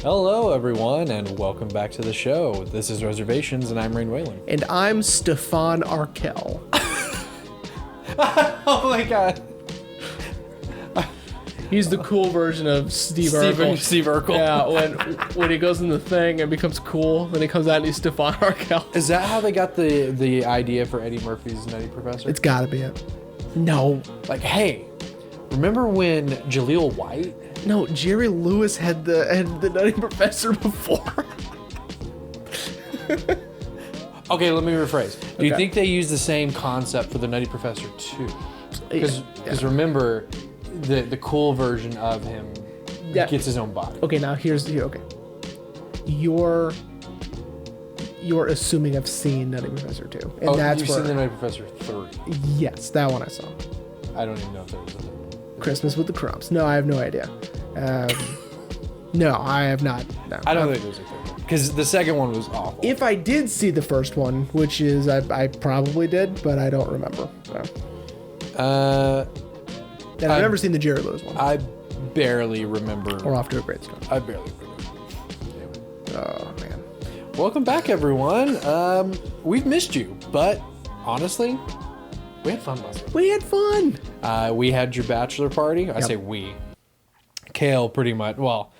Hello, everyone, and welcome back to the show. This is Reservations, and I'm Rain Whalen. And I'm Stefan Arkell. Oh my god. He's the cool version of Steve Urkel. Steve Urkel. Yeah, when he goes in the thing and becomes cool, then he comes out and he's Stefan Arkell. Is that how they got the idea for Eddie Murphy's Nutty Professor? It's gotta be it. No. Like, hey, remember when Jaleel White? No, Jerry Lewis had the Nutty Professor before. Okay, let me rephrase. Do you Okay. think they use the same concept for the Nutty Professor too? Because remember, the cool version of him gets his own body. Okay, now okay. You're assuming I've seen Nutty Professor 2. And that's you've seen the Nutty Professor 3. Yes, that one I saw. I don't even know if there was a third. Christmas with the Crumbs. No, I have no idea. No, I have not. No. I don't think there was a third one. Because the second one was awful. If I did see the first one, which is I probably did, but I don't remember. So. And I've never seen the Jerry Lewis one. I barely remember. We're off to a great start. I barely remember. Oh man. Welcome back, everyone. We've missed you, but honestly, we had fun last week. We had fun. We had your bachelor party. I say we. Kale pretty much. Well,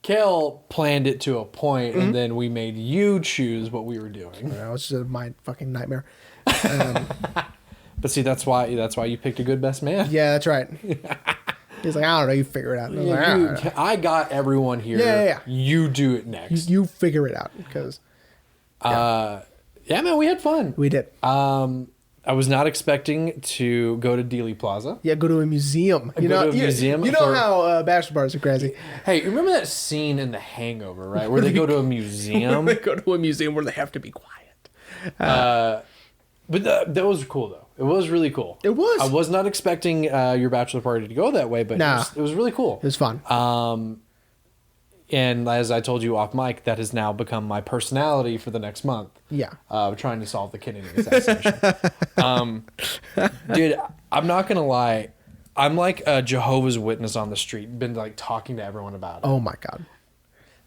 Kale planned it to a point, and then we made you choose what we were doing. It's just my fucking nightmare. But see, that's why you picked a good best man. Yeah, that's right. He's like, I don't know, you figure it out. And I was like, I got everyone here. Yeah. You do it next. You figure it out because. Yeah, man, we had fun. We did. I was not expecting to go to Dealey Plaza. Yeah, go to a museum. You know how bachelor parties are crazy. Hey, remember that scene in The Hangover, right? Where they go to a museum? They go to a museum where they have to be quiet. But that was cool, though. It was really cool. It was. I was not expecting your bachelor party to go that way, but it was really cool. It was fun. And as I told you off mic, that has now become my personality for the next month. Yeah. Trying to solve the Kennedy assassination. Dude, I'm not going to lie. I'm like a Jehovah's Witness on the street. Been like talking to everyone about it. Oh my God.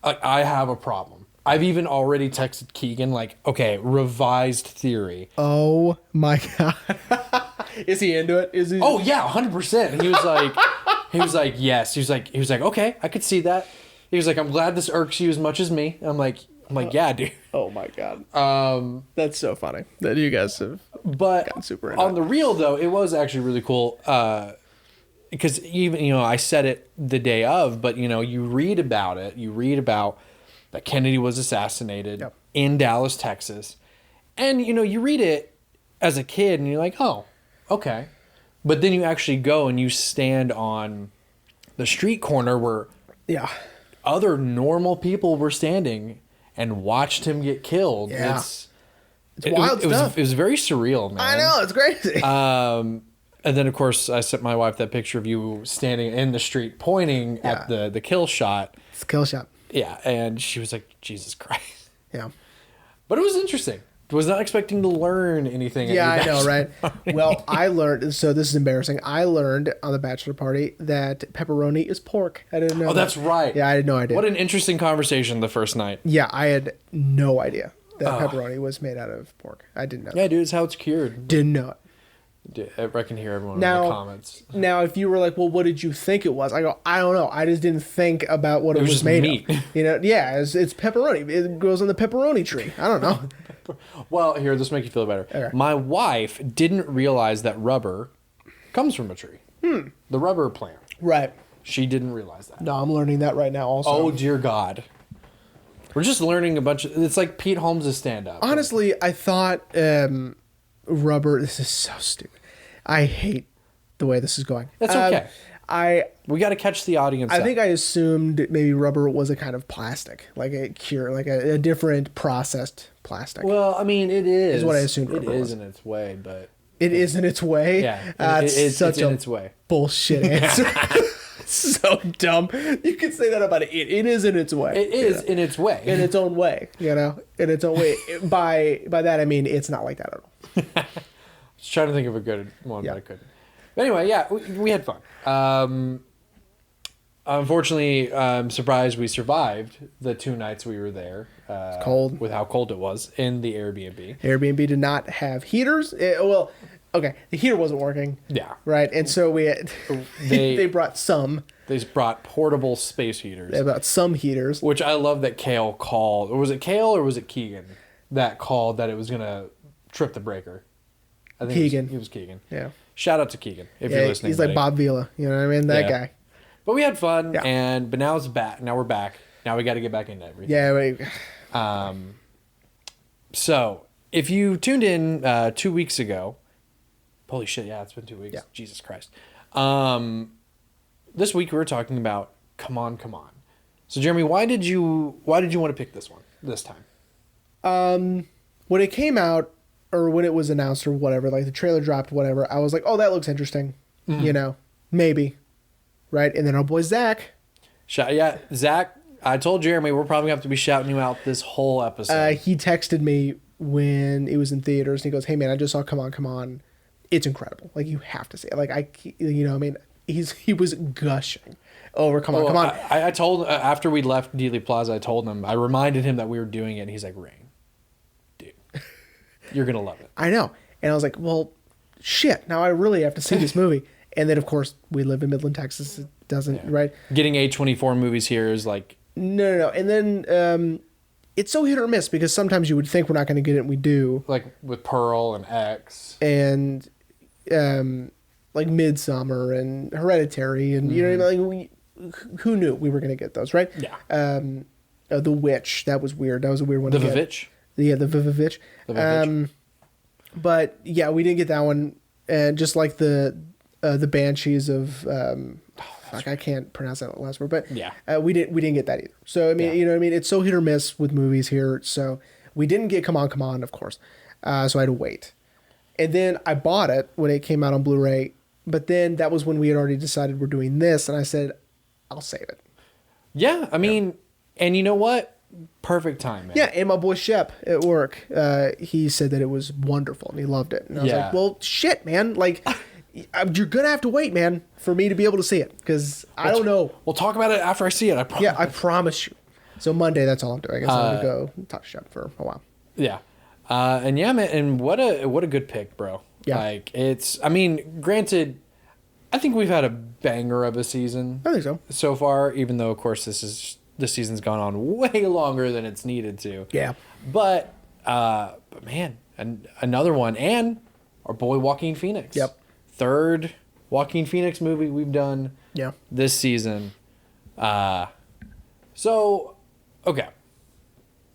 I have a problem. I've even already texted Keegan like, okay, revised theory. Oh my God. Is he into it? Is he? Oh yeah, 100%. He was like, yes. He was like, okay, I could see that. He was like, I'm glad this irks you as much as me. I'm like, yeah, dude. Oh my God. That's so funny that you guys have gotten super into on the real though, it was actually really cool. Because even, I said it the day of, but you read about it. You read about that Kennedy was assassinated in Dallas, Texas. And, you read it as a kid and you're like, oh, okay. But then you actually go and you stand on the street corner where other normal people were standing and watched him get killed. Yeah. It's wild stuff. It was very surreal, man. I know, it's crazy. And then, of course, I sent my wife that picture of you standing in the street pointing at the kill shot. It's a kill shot. Yeah, and she was like, Jesus Christ. Yeah. But it was interesting. Was not expecting to learn anything. Yeah, I know, right? Well, I learned, so this is embarrassing. I learned on the bachelor party that pepperoni is pork. I didn't know. Oh, that's right. Yeah, I had no idea. What an interesting conversation the first night. Yeah, I had no idea that pepperoni was made out of pork. I didn't know. Yeah, dude, it's how it's cured. Didn't know it. I can hear everyone in the comments. Now, if you were like, well, what did you think it was? I go, I don't know. I just didn't think about what it was just made meat. of. It's pepperoni. It grows on the pepperoni tree. I don't know. Well, here, this will make you feel better. Okay. My wife didn't realize that rubber comes from a tree. The rubber plant. Right. She didn't realize that. No, I'm learning that right now also. Oh, dear God. We're just learning a bunch of... It's like Pete Holmes' stand-up. Honestly, I thought rubber... This is so stupid. I hate the way this is going. That's okay. We got to catch the audience I think I assumed maybe rubber was a kind of plastic, like a a different processed plastic. Well, I mean, it is. Is what I assumed It rubber is was. in its way, but... It is in its way? Yeah. It's such in a its way. bullshit answer. So dumb. You could say that about it. It is in its way. It is in its way. In its own way, in its own way. By that, I mean, it's not like that at all. I was trying to think of a good one, but I couldn't. But anyway, yeah, we had fun. unfortunately, I'm surprised we survived the 2 nights we were there. It's cold. With how cold it was in the Airbnb. Airbnb did not have heaters. Okay, the heater wasn't working. Yeah. Right, and so we had, they brought some. They brought portable space heaters. They brought some heaters. Which I love that Kale called. Or was it Kale or was it Keegan that called that it was going to trip the breaker? I think Keegan. It was Keegan. Yeah. Shout out to Keegan if you're listening. He's like Bob Vila. You know what I mean? That guy. But we had fun, but now it's back. Now we're back. Now we got to get back into everything. Yeah. So if you tuned in 2 weeks ago, holy shit, yeah, it's been 2 weeks. Yeah. Jesus Christ. This week we were talking about Come On, Come On. So Jeremy, why did you want to pick this one this time? When it came out, or when it was announced or whatever, like the trailer dropped, whatever, I was like, oh, that looks interesting. You know, maybe. Right? And then our boy Zach. Zach, I told Jeremy we're probably going to have to be shouting you out this whole episode. He texted me when it was in theaters and he goes, hey man, I just saw Come On, Come On. It's incredible. Like, you have to see it. Like, he was gushing over Come On, Come On. I told, after we left Dealey Plaza, I reminded him that we were doing it, and he's like, Rain, dude, you're going to love it. I know. And I was like, well, shit, now I really have to see this movie. And then, of course, we live in Midland, Texas. It doesn't, right? Getting A24 movies here is like... No. And then it's so hit or miss because sometimes you would think we're not going to get it, and we do. Like with Pearl and X. And... like Midsummer and Hereditary, and you know what I mean? Like, who knew we were going to get those, right? Yeah. The Witch, that was weird. That was a weird one. The Vivitch? Yeah, the Vivitch. But yeah, we didn't get that one. And just like the Banshees of I can't pronounce that last word, but yeah, we didn't get that either. So I mean, you know what I mean? It's so hit or miss with movies here. So we didn't get Come On, Come On, of course. So I had to wait. And then I bought it when it came out on Blu-ray, but then that was when we had already decided we're doing this, and I said, I'll save it. Yeah, I mean, and you know what? Perfect time, man. Yeah, and my boy Shep at work, he said that it was wonderful, and he loved it. And I was like, well, shit, man. Like, you're going to have to wait, man, for me to be able to see it, because I don't know. We'll talk about it after I see it, I promise. Yeah, I promise you. So Monday, that's all I'm doing. I guess I'm going to go talk to Shep for a while. Yeah. And yeah, man, and what a good pick, bro. Yeah. Like, I mean, granted, I think we've had a banger of a season. I think so far, even though, of course, this season's gone on way longer than it's needed to. Yeah. But man, another one, and our boy Joaquin Phoenix. Yep. Third Joaquin Phoenix movie we've done. Yeah. This season. So, okay.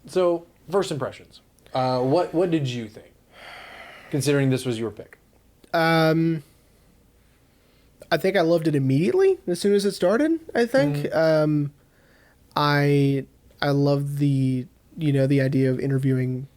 So, first impressions. What did you think, considering this was your pick? I think I loved it immediately as soon as it started. I think I loved the idea of interviewing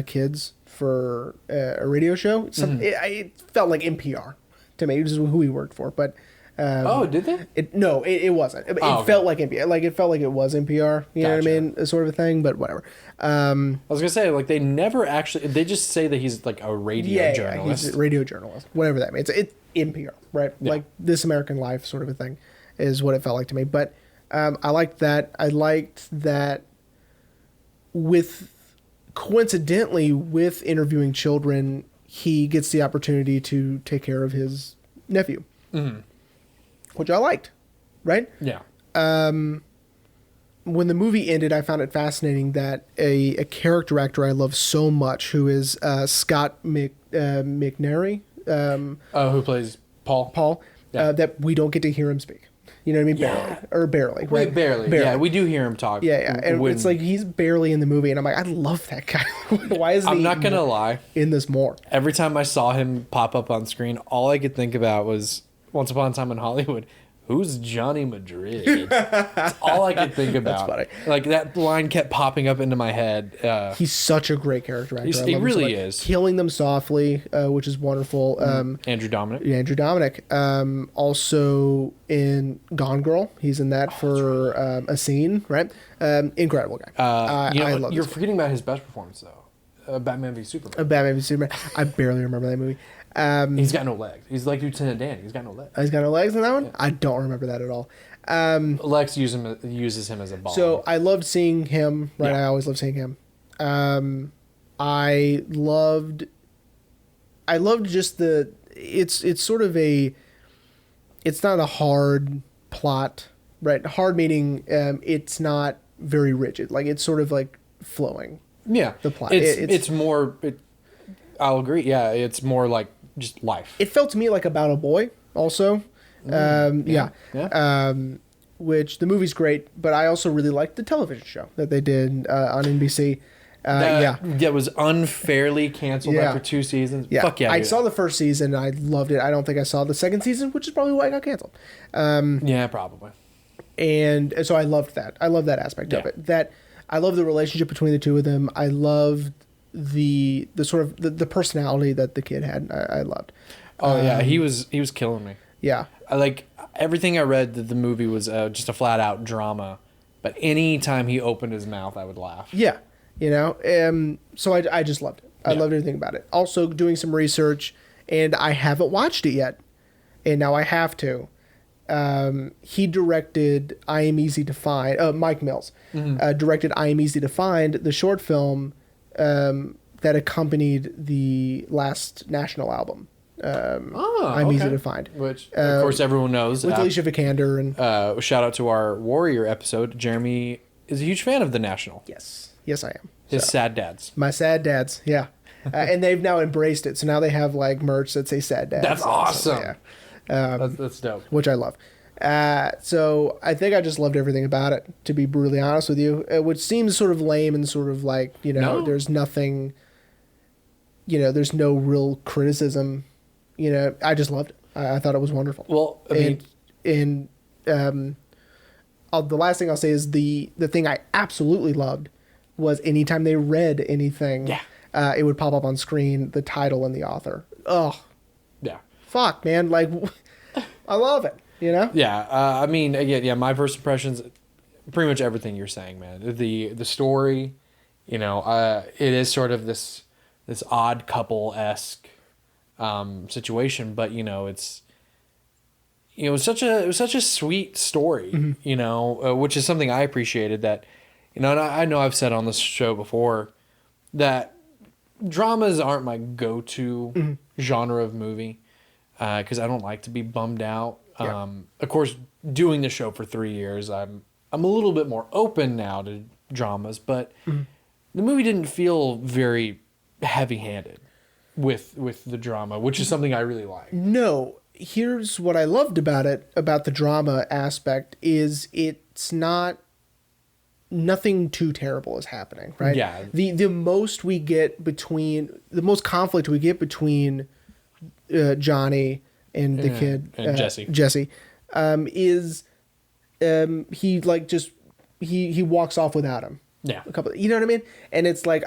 kids for a radio show. It felt like NPR to me, which is who he worked for. But did they? It wasn't. It felt like NPR. Like, it felt like it was NPR. You know what I mean? Sort of a thing. But whatever. I was gonna say, like, they never actually. They just say that he's like a radio journalist. He's a radio journalist. Whatever that means. It's NPR, right? Yeah. Like This American Life, sort of a thing, is what it felt like to me. But I liked that. I liked that. Coincidentally, with interviewing children, he gets the opportunity to take care of his nephew. Mm-hmm. Which I liked, right? Yeah. When the movie ended, I found it fascinating that a character actor I love so much, who is Scott McNairy, who plays Paul. Paul, that we don't get to hear him speak. You know what I mean? Barely. Wait, right? barely. Yeah, we do hear him talk. Yeah. And it's like he's barely in the movie, and I'm like, I love that guy. Why isn't he? I'm not gonna lie. In this more. Every time I saw him pop up on screen, all I could think about was Once Upon a Time in Hollywood. Who's Johnny Madrid? That's all I could think about. That's funny. Like, that line kept popping up into my head. He's such a great character actor. He really is. Killing them softly, which is wonderful. Andrew Dominic. Yeah, Andrew Dominic. Also in Gone Girl, he's in that for a scene, right? Incredible guy. I love. You're forgetting about his best performance though. Batman v Superman. Batman v Superman. I barely remember that movie. He's got no legs. He's like Lieutenant Dan. He's got no legs. He's got no legs in that one? Yeah. I don't remember that at all. Lex uses him as a ball. So I loved seeing him, right? Yeah. I always loved seeing him. I loved just it's sort of it's not a hard plot, right? Hard meaning it's not very rigid. Like it's sort of like flowing. Yeah. The plot. It's more, I'll agree. Yeah. It's more like just life. It felt to me like About a Boy also. Yeah. Which the movie's great, but I also really liked the television show that they did on NBC. That was unfairly canceled after 2 seasons. Yeah. Fuck yeah. I saw the first season and I loved it. I don't think I saw the second season, which is probably why it got canceled. Yeah, probably. And so I loved that. I love that aspect of it. That I love the relationship between the two of them. I loved the sort of the personality that the kid had. I loved. Oh yeah, he was killing me. Yeah. I like everything I read that the movie was just a flat out drama, but any time he opened his mouth, I would laugh. Yeah. You know, so I just loved it. I loved everything about it. Also doing some research, and I haven't watched it yet, and now I have to. He directed I Am Easy to Find. Mike Mills directed I Am Easy to Find, the short film that accompanied the last National album. I'm Easy to Find. Which, of course, everyone knows. With Alicia Vikander. And shout out to our Warrior episode. Jeremy is a huge fan of the National. Yes, I am. His sad dads. My sad dads, yeah. And they've now embraced it. So now they have like merch that say sad dads. That's awesome. So, yeah. That's dope. Which I love. So I think I just loved everything about it, to be brutally honest with you. Which seems sort of lame and sort of like, there's nothing, there's no real criticism. I just loved it. I thought it was wonderful. Well, the last thing I'll say is the thing I absolutely loved was anytime they read anything, it would pop up on screen, the title and the author. Oh, yeah. Fuck, man. Like, I love it, Yeah. Again, my first impressions, pretty much everything you're saying, man. The story, it is sort of this odd couple-esque situation, but it's it was such a sweet story, which is something I appreciated. That and I know I've said on this show before that dramas aren't my go-to genre of movie because I don't like to be bummed out. Of course, doing the show for 3 years, I'm a little bit more open now to dramas, but the movie didn't feel very heavy-handed with the drama, which is something I really like. No, here's what I loved about it, about the drama aspect, is it's not, nothing too terrible is happening, right? Yeah. The most conflict we get between Johnny and the kid and Jesse is he like just he walks off without him. Yeah. You know what I mean? And it's like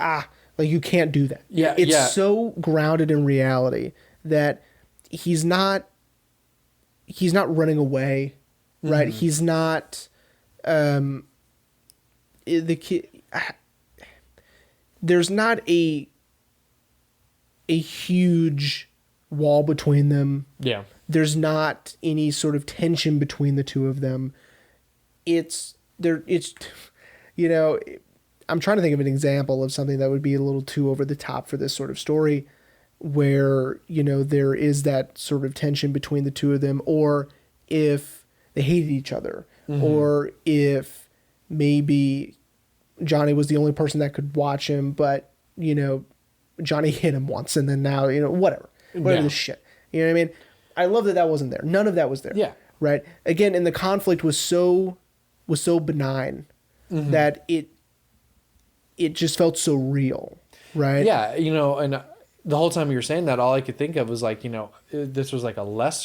like you can't do that. Yeah. It's so grounded in reality that he's not running away, right? He's not the kid. There's not a huge wall between them. Yeah. There's not any sort of tension between the two of them. I'm trying to think of an example of something that would be a little too over the top for this sort of story, where, there is that sort of tension between the two of them, or if they hated each other, or if maybe Johnny was the only person that could watch him, but, Johnny hit him once and then now, whatever this shit. You know what I mean? I love that wasn't there. None of that was there. Yeah. Right. Again, and the conflict was so benign that it just felt so real. Right. Yeah. And the whole time you were saying that, all I could think of was like, this was like I don't want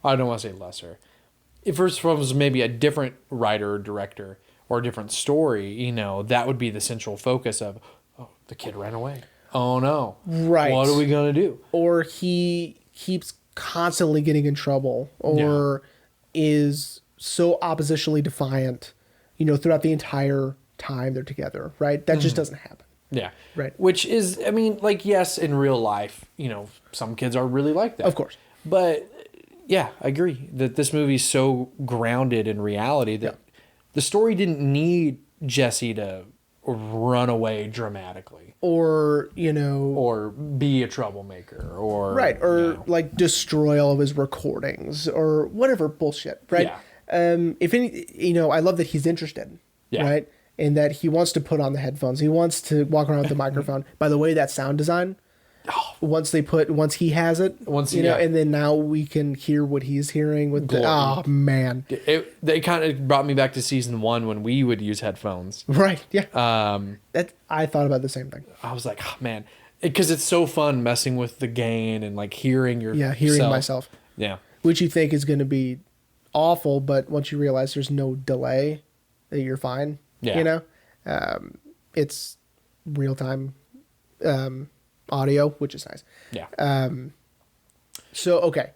to say lesser. If first was maybe a different writer or director or a different story, that would be the central focus of, oh, the kid ran away. Oh no. Right. What are we going to do? Or he keeps constantly getting in trouble, or is so oppositionally defiant, throughout the entire time they're together, right? That just doesn't happen. Yeah. Right. Which is, I mean, like, yes, in real life, some kids are really like that. Of course. But yeah, I agree that this movie's so grounded in reality that the story didn't need Jesse to run away dramatically. Or, or be a troublemaker, or right, or like destroy all of his recordings or whatever bullshit, right? Yeah. If any, I love that he's interested, Yeah. right? And that he wants to put on the headphones. He wants to walk around with the microphone. By the way, that sound design, once he has it, and then now we can hear what he's hearing with oh man. They kind of brought me back to season 1 when we would use headphones. Right. Yeah. That I thought about the same thing. I was like, oh, man, because it's so fun messing with the gain and like hearing hearing myself. Yeah. Which you think is going to be awful, but once you realize there's no delay, that you're fine. Yeah. It's real time audio, which is nice. Yeah. So okay,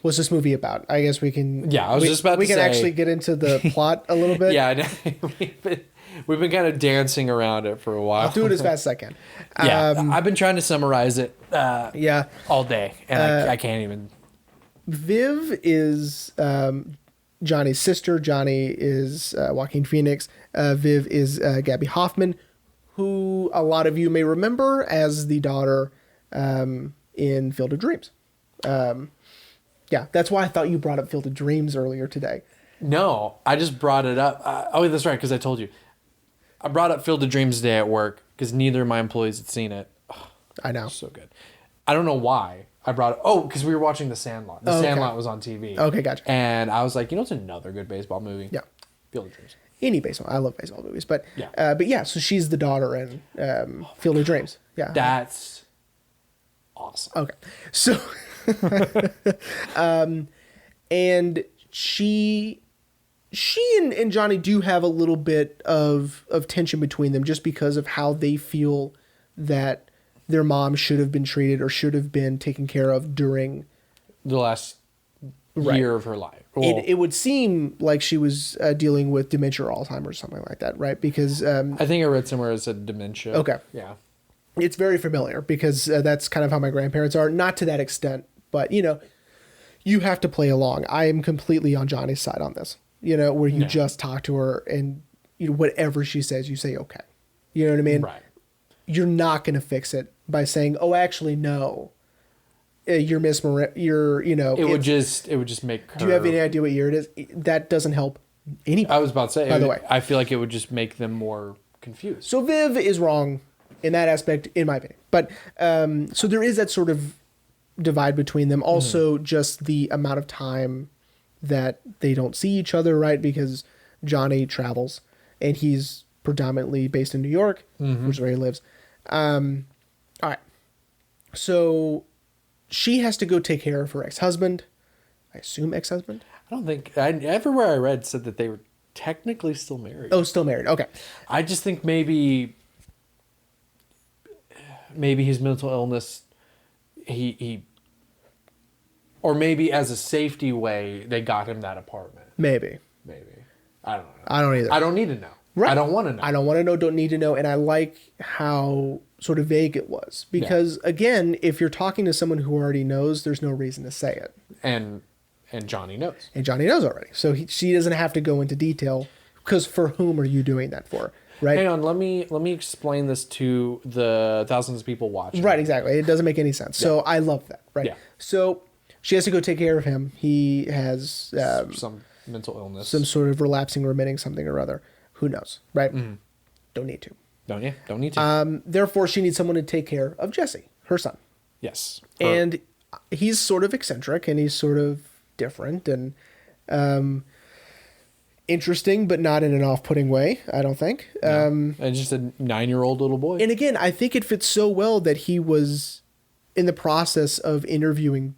what's this movie about? I guess we can. Yeah, I was just about to say. We can actually get into the plot a little bit. Yeah, we've been kind of dancing around it for a while. I'll do it as fast as I can. Yeah, I've been trying to summarize it. All day, and I can't even. Viv is Johnny's sister. Johnny is Joaquin Phoenix. Viv is Gabby Hoffman, who a lot of you may remember as the daughter in Field of Dreams. That's why I thought you brought up Field of Dreams earlier today. No, I just brought it up. That's right, because I told you. I brought up Field of Dreams today at work because neither of my employees had seen it. Oh, I know. So good. I don't know why I brought it. Oh, because we were watching The Sandlot. The Sandlot was on TV. Okay, gotcha. And I was like, it's another good baseball movie. Yeah. Field of Dreams. Any baseball. I love baseball movies. But so she's the daughter in Field of Dreams. Yeah. That's awesome. Okay. So, and she and Johnny do have a little bit of tension between them just because of how they feel that their mom should have been treated or should have been taken care of during the last year of her life. Well, it would seem like she was dealing with dementia or Alzheimer's or something like that, right? Because I think I read somewhere it said dementia. Okay. Yeah. It's very familiar because that's kind of how my grandparents are. Not to that extent, but, you have to play along. I am completely on Johnny's side on this, where you just talk to her and whatever she says, you say, okay. You know what I mean? Right. You're not going to fix it by saying, oh, actually, no. You're it would just make her. Do you have any idea what year it is? That doesn't help anybody. I was about to say, by the way, I feel like it would just make them more confused. So Viv is wrong in that aspect, in my opinion. But so there is that sort of divide between them. Also, just the amount of time that they don't see each other, right? Because Johnny travels and he's predominantly based in New York, which is where he lives. All right. So she has to go take care of her ex-husband. I assume ex-husband? I don't think... everywhere I read said that they were technically still married. Oh, still married. Okay. I just think maybe his mental illness, or maybe as a safety way, they got him that apartment. Maybe. I don't know. I don't either. I don't need to know. Right. I don't want to know. I don't want to know, don't need to know. And I like how sort of vague it was. Because, again, if you're talking to someone who already knows, there's no reason to say it. And Johnny knows. And Johnny knows already. So she doesn't have to go into detail. Because for whom are you doing that for? Right? Hang on, let me explain this to the thousands of people watching. Right, exactly. It doesn't make any sense. So I love that. Right. Yeah. So she has to go take care of him. He has some mental illness. Some sort of relapsing, remitting something or other. Who knows? Right? Mm-hmm. Don't need to. Don't need to. Therefore, she needs someone to take care of Jesse, her son. Yes. And he's sort of eccentric and he's sort of different and interesting, but not in an off-putting way, I don't think. No. And just a 9-year-old little boy. And again, I think it fits so well that he was in the process of interviewing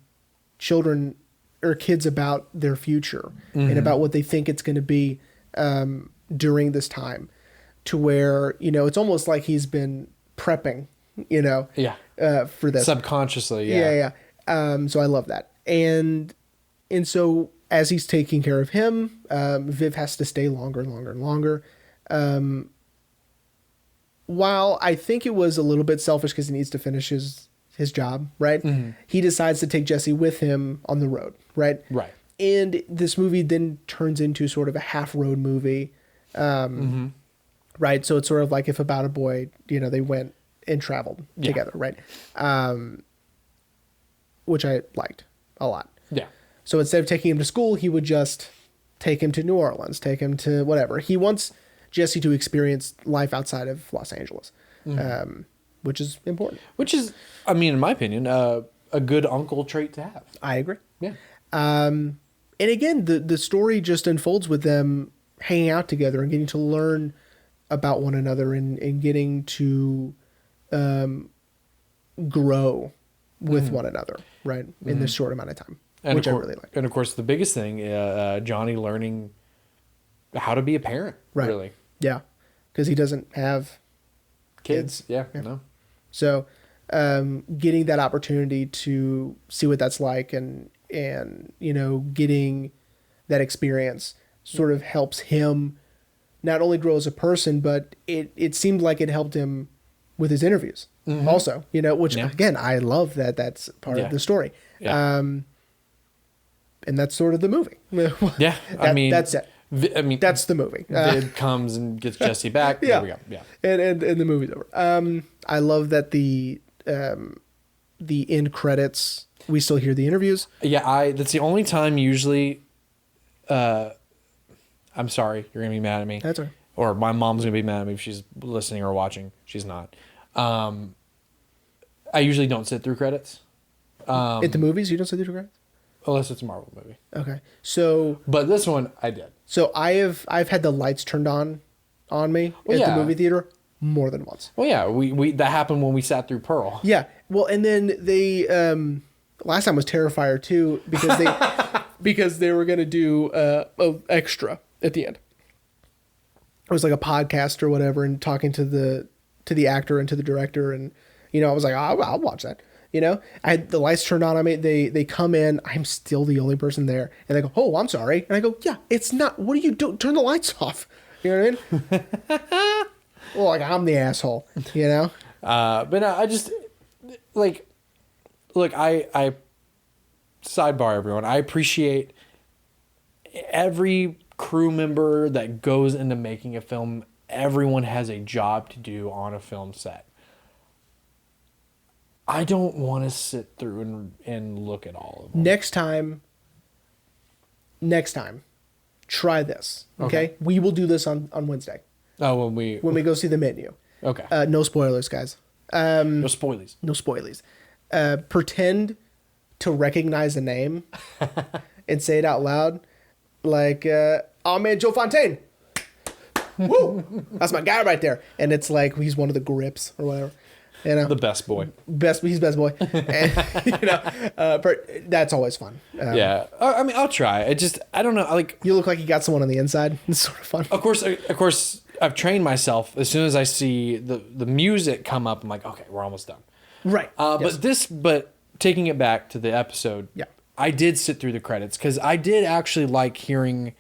children or kids about their future and about what they think it's going to be during this time, to where, it's almost like he's been prepping, for this. Subconsciously, yeah. So I love that. And so as he's taking care of him, Viv has to stay longer and longer and longer. while I think it was a little bit selfish because he needs to finish his job, right? Mm-hmm. He decides to take Jesse with him on the road, right? Right. And this movie then turns into sort of a half-road movie, right? So it's sort of like if About a Boy, they went and traveled together, right? Which I liked a lot. Yeah. So instead of taking him to school, he would just take him to New Orleans, take him to whatever. He wants Jesse to experience life outside of Los Angeles, which is important. Which is, I mean, in my opinion, a good uncle trait to have. I agree. Yeah. And again, the story just unfolds with them hanging out together and getting to learn about one another and getting to grow with one another, right? In this short amount of time, which I really like. And of course, the biggest thing, Johnny learning how to be a parent, right. really. Yeah. Because he doesn't have kids. Yeah, no. So getting that opportunity to see what that's like and getting that experience sort of helps him not only grow as a person, but it seemed like it helped him with his interviews also, which again, I love that that's part of the story. Yeah. And that's sort of the movie. Yeah. That's it. That's the movie. Vid comes and gets Jesse back. Yeah. There we go. Yeah. And the movie's over. I love that the end credits, we still hear the interviews. Yeah, that's the only time usually. I'm sorry, you're gonna be mad at me. That's all right. Or my mom's gonna be mad at me if she's listening or watching. She's not. I usually don't sit through credits. At the movies, you don't sit through credits? Unless it's a Marvel movie. Okay. So but this one I did. So I've had the lights turned on me at the movie theater more than once. Well, yeah, we that happened when we sat through Pearl. Yeah. Well, and then they last time was Terrifier 2 because they were gonna do a extra at the end. It was like a podcast or whatever, and talking to the actor and to the director, and I was like, I'll watch that. I had the lights turned on me. They come in. I'm still the only person there, and they go, "Oh, I'm sorry." And I go, "Yeah, it's not. What do you do? Turn the lights off." You know what I mean? Well, like I'm the asshole. But no, I just look. I sidebar everyone. I appreciate every crew member that goes into making a film. Everyone has a job to do on a film set. I don't want to sit through and look at all of them. Next time, try this. Okay? We will do this on Wednesday. Oh, when we go see the menu. Okay. No spoilers, guys. No spoilies. No spoilies. Pretend to recognize a name and say it out loud. Like, oh man, Joe Fontaine. Woo! That's my guy right there. And it's like he's one of the grips or whatever. The best boy. He's best boy. And, that's always fun. Yeah. I mean, I'll try. I don't know. Like, you look like you got someone on the inside. It's sort of fun. Of course, I've trained myself. As soon as I see the music come up, I'm like, okay, we're almost done. Right. Yes. But taking it back to the episode, I did sit through the credits because I did actually like hearing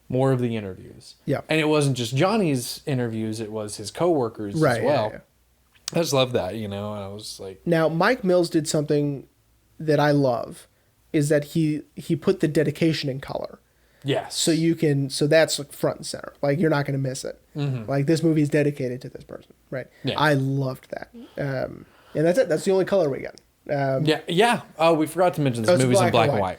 more of the interviews. Yeah. And it wasn't just Johnny's interviews; it was his coworkers as well. Yeah. I just love that, and I was like... Now, Mike Mills did something that I love, is that he put the dedication in color. Yes. So that's like front and center. Like, you're not going to miss it. Mm-hmm. Like, this movie is dedicated to this person, right? Yeah. I loved that. And that's it. That's the only color we get. Yeah. Oh, we forgot to mention this movie's in black and white,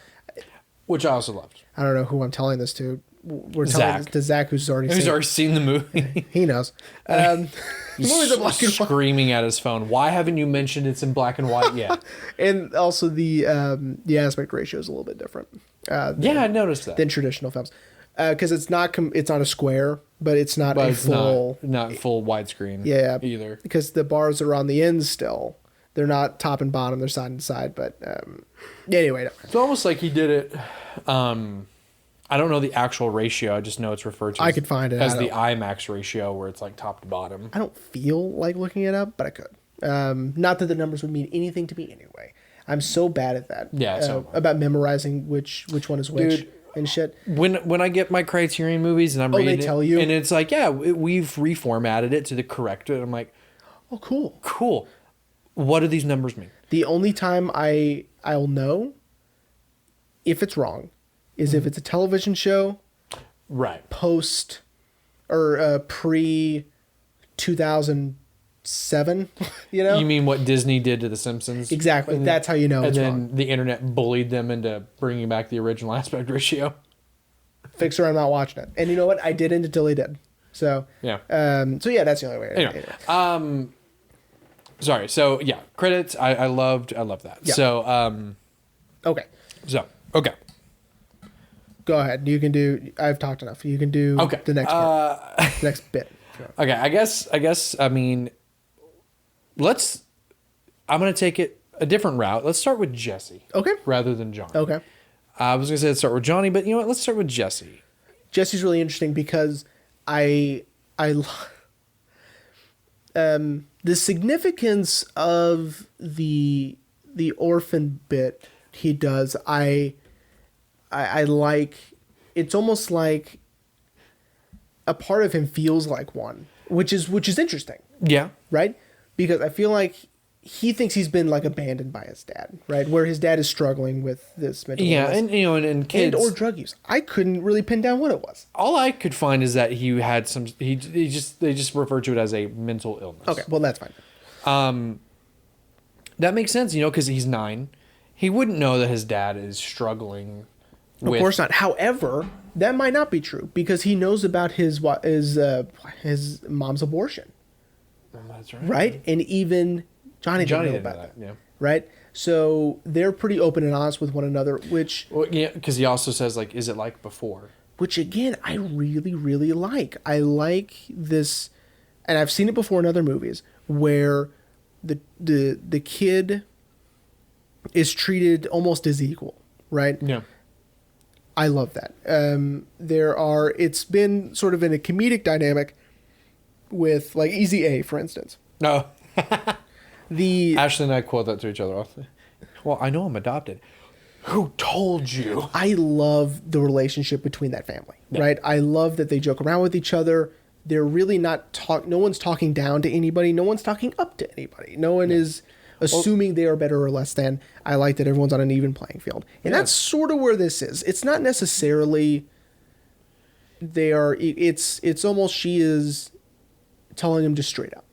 which I also loved. I don't know who I'm telling this to. We're telling this to Zach, who's already seen the movie. He knows. Movie's in black and white. Screaming at his phone. Why haven't you mentioned it's in black and white yet? And also the aspect ratio is a little bit different. I noticed that than traditional films, because it's not a square, but it's not full widescreen. Yeah, either because the bars are on the ends still. They're not top and bottom. They're side and side. But anyway, it's almost like he did it. I don't know the actual ratio. I just know it's referred to. I could find it as the IMAX ratio, where it's like top to bottom. I don't feel like looking it up, but I could. Not that the numbers would mean anything to me anyway. I'm so bad at that. Yeah, about memorizing which one is which and shit. When I get my Criterion movies and I'm reading they tell you, and it's like, we've reformatted it to the correct. I'm like, Oh, cool. Cool. What do these numbers mean? The only time I'll know if it's wrong is if it's a television show, Right. post or pre 2007. You know. You mean what Disney did to The Simpsons? Exactly. That's how you know And it's then wrong. the internet bullied them into bringing back the original aspect ratio. Fixer, I'm not watching it. And you know what? I didn't until he did. So Yeah. So yeah, that's the only way. Anyway, sorry. So yeah, credits. I loved that. Yeah. So Okay. Okay. Go ahead. You can do. I've talked enough. You can do Okay. the next part, next bit. Okay. I guess. I mean, I'm gonna take it a different route. Let's start with Jesse. Okay. Rather than Johnny. Okay. I was gonna say let's start with Johnny, but you know what? Let's start with Jesse. Jesse's really interesting because the significance of the orphan bit he does. I like. It's almost like a part of him feels like one, which is interesting. Yeah. Right? Because I feel like he thinks he's been like abandoned by his dad, right? Where his dad is struggling with this mental illness. And you know, and kids or drug use. I couldn't really pin down what it was. all I could find is that he had some. They just referred to it as a mental illness. Okay, well that's fine. That makes sense, you know, because he's 9. He wouldn't know that his dad is struggling. Of course not. However, that might not be true because he knows about his mom's abortion, That's right. right? And even Johnny didn't know about that. Yeah. Right? So they're pretty open and honest with one another, which Yeah, because he also says like, "Is it like before?" again I really really like. I like this, and I've seen it before in other movies where the kid is treated almost as equal, right? Yeah. I love that. It's been sort of in a comedic dynamic with like Easy A, for instance. No. The Ashley and I quote that to each other often. Well, I know I'm adopted. Who told you? I love the relationship between that family, right? I love that they joke around with each other. They're really not no one's talking down to anybody. No one's talking up to anybody. No one is assuming they are better or less than. I like that everyone's on an even playing field. And that's sort of where this is. It's not necessarily it's almost she is telling him just straight up.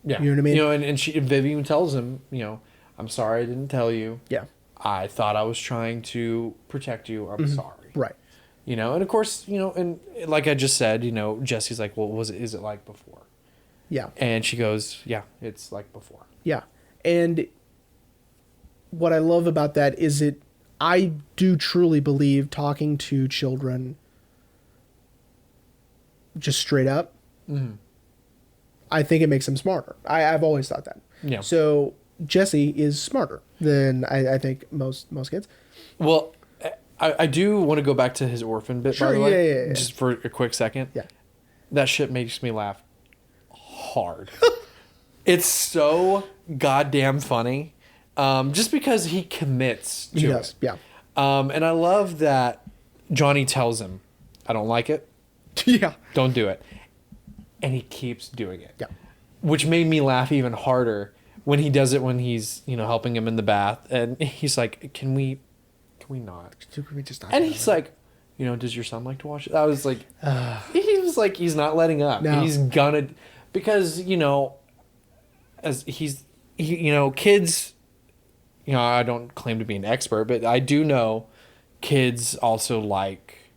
Yeah. You know what I mean? You know, and Vivian tells him, you know, "I'm sorry I didn't tell you. Yeah. I thought I was trying to protect you. I'm sorry." Right. You know, and of course, you know, and like I just said, you know, Jesse's like, "Well, is it like before?" Yeah. And she goes, "Yeah, it's like before." Yeah. And what I love about that is I do truly believe talking to children just straight up, I think it makes them smarter. I've always thought that. Yeah. So Jesse is smarter than I think most kids. Well, I do want to go back to his orphan bit, Sure, by the way, yeah. just for a quick second. Yeah. That shit makes me laugh hard. It's so goddamn funny, just because he commits to He it. does. Yeah. And I love that Johnny tells him, "I don't like it. Yeah. Don't do it," and he keeps doing it. Yeah. Which made me laugh even harder when he does it when he's, you know, helping him in the bath, and he's like, "Can we not?" Can we just not And do he's that? like, "You know, does your son like to watch it?" I was like, he was like, he's not letting up. No. He's gonna, because, you know, you know, kids, you know, I don't claim to be an expert, but I do know kids also like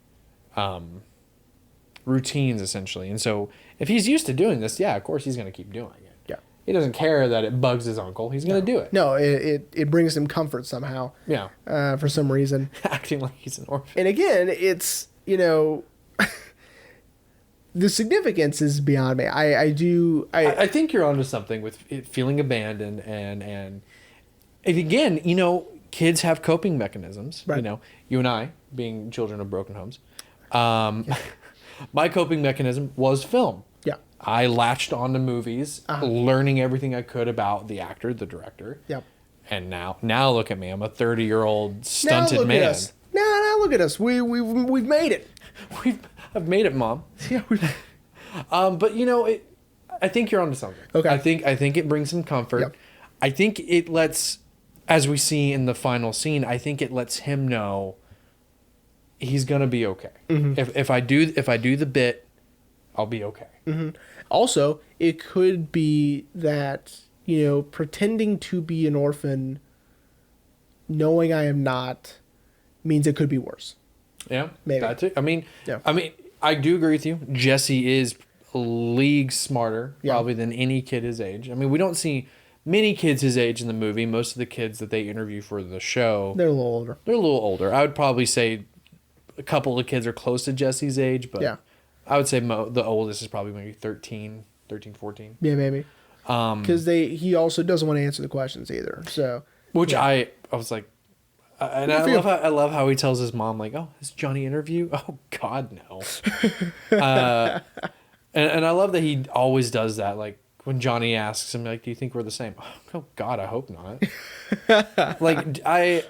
routines essentially. And so if he's used to doing this, yeah, of course he's going to keep doing it. Yeah. He doesn't care that it bugs his uncle. He's going to do it. No, it brings him comfort somehow. Yeah. For some reason. Acting like he's an orphan. And again, it's, you know, the significance is beyond me. I think you're onto something with it feeling abandoned and again, you know, kids have coping mechanisms. Right. You know, you and I being children of broken homes. My coping mechanism was film. Yeah. I latched on to movies, learning everything I could about the actor, the director. Yep. And now look at me. I'm a 30-year-old stunted man. At us. Now look at us. We've made it. I've made it, Mom. Yeah. But you know, I think you're onto something. Okay. I think it brings him comfort. Yep. I think it lets, as we see in the final scene, I think it lets him know he's gonna be okay. Mm-hmm. If I do the bit, I'll be okay. Mm-hmm. Also, it could be that, pretending to be an orphan, knowing I am not, means it could be worse. Yeah, maybe. That too. I mean, I do agree with you. Jesse is a league smarter probably than any kid his age. I mean, we don't see many kids his age in the movie. Most of the kids that they interview for the show, they're a little older. I would probably say a couple of kids are close to Jesse's age, but I would say the oldest is probably maybe 13, 14. Yeah, maybe. Because he also doesn't want to answer the questions either. So, I was like, and I love how he tells his mom, like, "Oh, is Johnny interview? Oh God, no." And I love that he always does that. Like when Johnny asks him, like, "Do you think we're the same?" Oh God, I hope not. Like I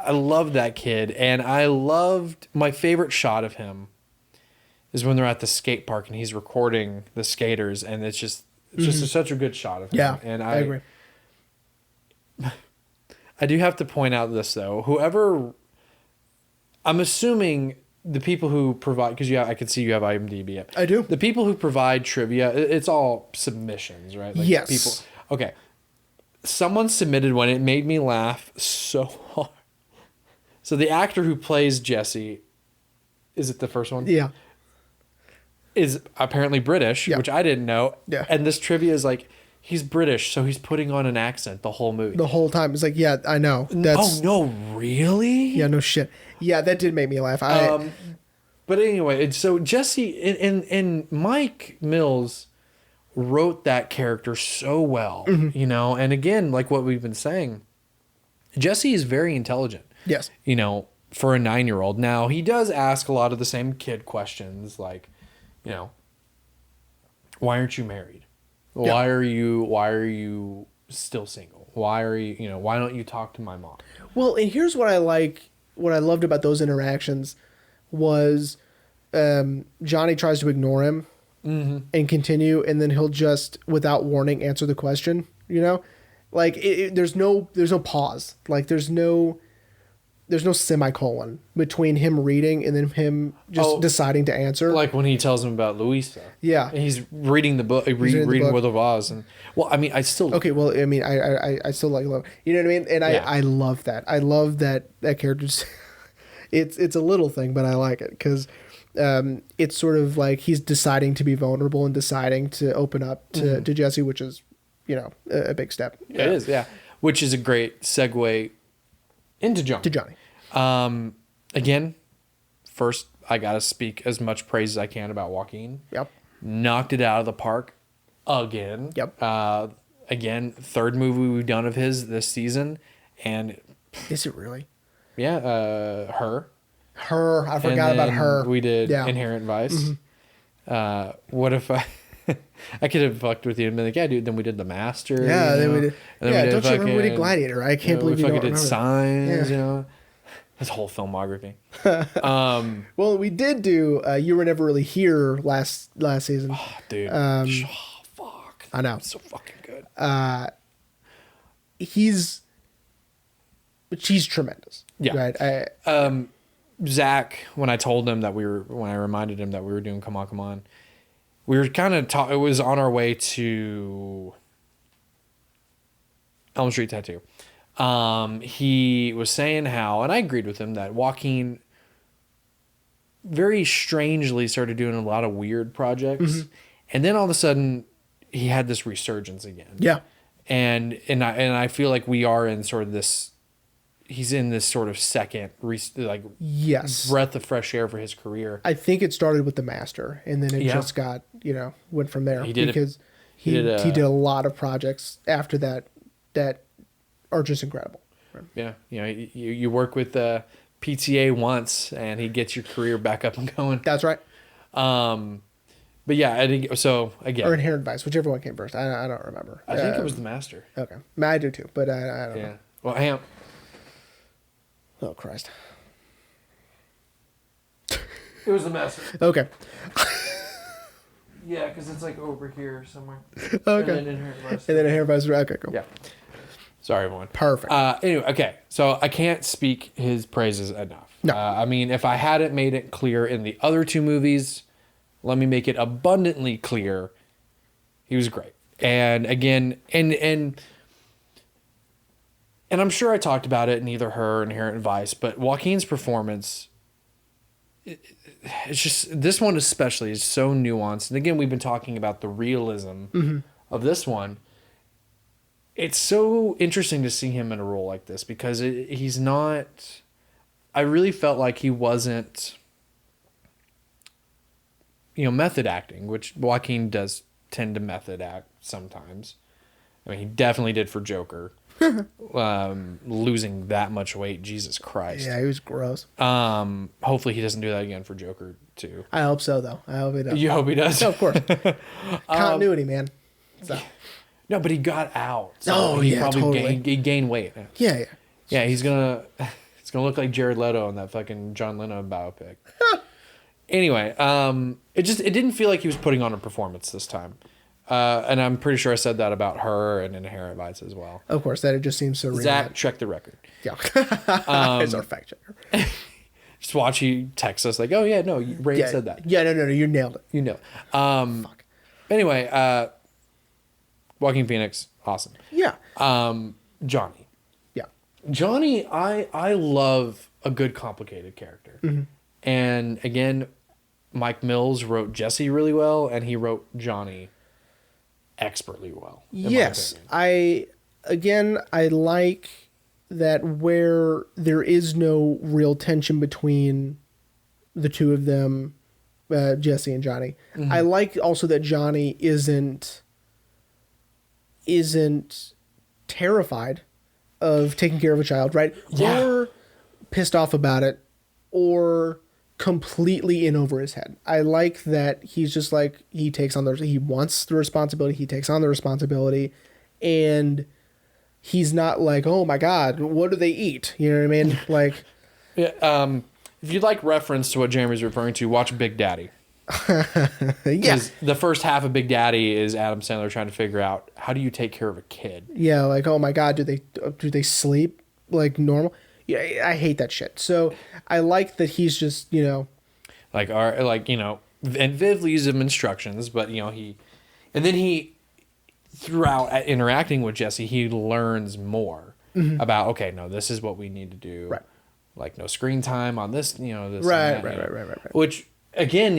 love that kid, and I loved my favorite shot of him is when they're at the skate park and he's recording the skaters, and it's just such a good shot of him. Yeah, and I agree. I do have to point out this though. I'm assuming the people who provide, because I can see you have IMDb up. I do. The people who provide trivia, it's all submissions, right? Like yes. People. Okay. Someone submitted one. It made me laugh so hard. So the actor who plays Jesse, is it the first one? Yeah. Is apparently British, which I didn't know. Yeah. And this trivia is like, he's British, so he's putting on an accent the whole movie. The whole time. It's like, yeah, I know. Oh, no, really? Yeah, no shit. Yeah, that did make me laugh. But anyway, so Jesse and Mike Mills wrote that character so well, and again, like what we've been saying, Jesse is very intelligent. Yes. For a 9-year-old. Now, he does ask a lot of the same kid questions, like, why aren't you married? Why are you still single? Why don't you talk to my mom? Well, and here's what I loved about those interactions was Johnny tries to ignore him and continue, and then he'll just, without warning, answer the question, Like, there's no pause. Like, there's no semicolon between him reading and then him just deciding to answer. Like when he tells him about Louisa. Yeah. And he's reading the book, reading Wizard of Oz. And, well, I mean, I still... Okay, well, I mean, I still like love... You know what I mean? And I love that. I love that character. It's a little thing, but I like it because it's sort of like he's deciding to be vulnerable and deciding to open up to Jesse, which is, a big step. It is, yeah. Which is a great segue into Johnny. To Johnny. Again, first, I got to speak as much praise as I can about Joaquin. Yep. Knocked it out of the park again. Yep. Again, third movie we've done of his this season. And is it really? Yeah. Her. I forgot about Her. We did Inherent Vice. What if I could have fucked with you and been like, yeah, dude, then we did The Master. Yeah, then we did. Don't you remember we did Gladiator? I can't believe you don't remember. We did Signs, His whole filmography. Well, we did do You Were Never Really Here last season. Oh, dude. Fuck. I know. It's so fucking good. She's tremendous. Yeah. Right. Zach, when I reminded him that we were doing Come On, Come On, we were kind of it was on our way to Elm Street Tattoo. He was saying how, and I agreed with him, that Joaquin very strangely started doing a lot of weird projects. And then all of a sudden he had this resurgence again. Yeah. And I feel like we are in sort of this, he's in this sort of second breath of fresh air for his career. I think it started with The Master, and then it just got, went from there. He did a lot of projects after that are just incredible. Yeah. You work with PTA once and he gets your career back up and going. That's right. But yeah, so again. Or Inherent Vice, whichever one came first. I don't remember. I think it was The Master. Okay. I do too, but I don't know. Well, hang on. Oh, Christ. It was The Master. Okay. Yeah, because it's like over here somewhere. Okay. And then Inherent Vice. And then Inherent Vice. Okay, cool. Yeah. Sorry, everyone. Perfect. Anyway, okay. So I can't speak his praises enough. No. I mean, if I hadn't made it clear in the other two movies, let me make it abundantly clear. He was great. And again, and I'm sure I talked about it in either her or Inherent Vice, but Joaquin's performance, it's just, this one especially is so nuanced. And again, we've been talking about the realism of this one. It's so interesting to see him in a role like this because he's not, I really felt like he wasn't, method acting, which Joaquin does tend to method act sometimes. I mean, he definitely did for Joker. Losing that much weight, Jesus Christ. Yeah, he was gross. Hopefully he doesn't do that again for Joker too. I hope so, though. I hope he does. You hope he does? No, of course. Continuity, man. So. No, but he got out. So he probably totally. He gained weight. Yeah. Yeah, he's gonna look like Jared Leto in that fucking John Lennon biopic. Anyway, it didn't feel like he was putting on a performance this time. And I'm pretty sure I said that about her and Inherent Vice as well. Of course, that it just seems so real. Zach, check the record. Yeah. He's our fact checker. Just watch, he text us like, oh yeah, no, Ray said that. Yeah, no, you nailed it. You nailed it. Fuck. Anyway, Joaquin Phoenix, awesome. Yeah. Johnny. Yeah. Johnny, I love a good complicated character. Mm-hmm. And again, Mike Mills wrote Jesse really well, and he wrote Johnny expertly well. Yes. I like that where there is no real tension between the two of them, Jesse and Johnny. Mm-hmm. I like also that Johnny isn't terrified of taking care of a child, right? Yeah. Or pissed off about it, or completely in over his head. I like that he's just like, he wants the responsibility, he takes on the responsibility, and he's not like, oh my God, what do they eat? You know what I mean? Like, yeah. If you'd like reference to what Jeremy's referring to, watch Big Daddy. Yeah. The first half of Big Daddy is Adam Sandler trying to figure out, how do you take care of a kid? Yeah, like, oh my God, do they sleep like normal? Yeah, I hate that shit. So I like that he's just, and Viv leaves him instructions, but he throughout interacting with Jesse, he learns more about, okay, no, this is what we need to do. Right. Like no screen time on this, this. Right. Which again,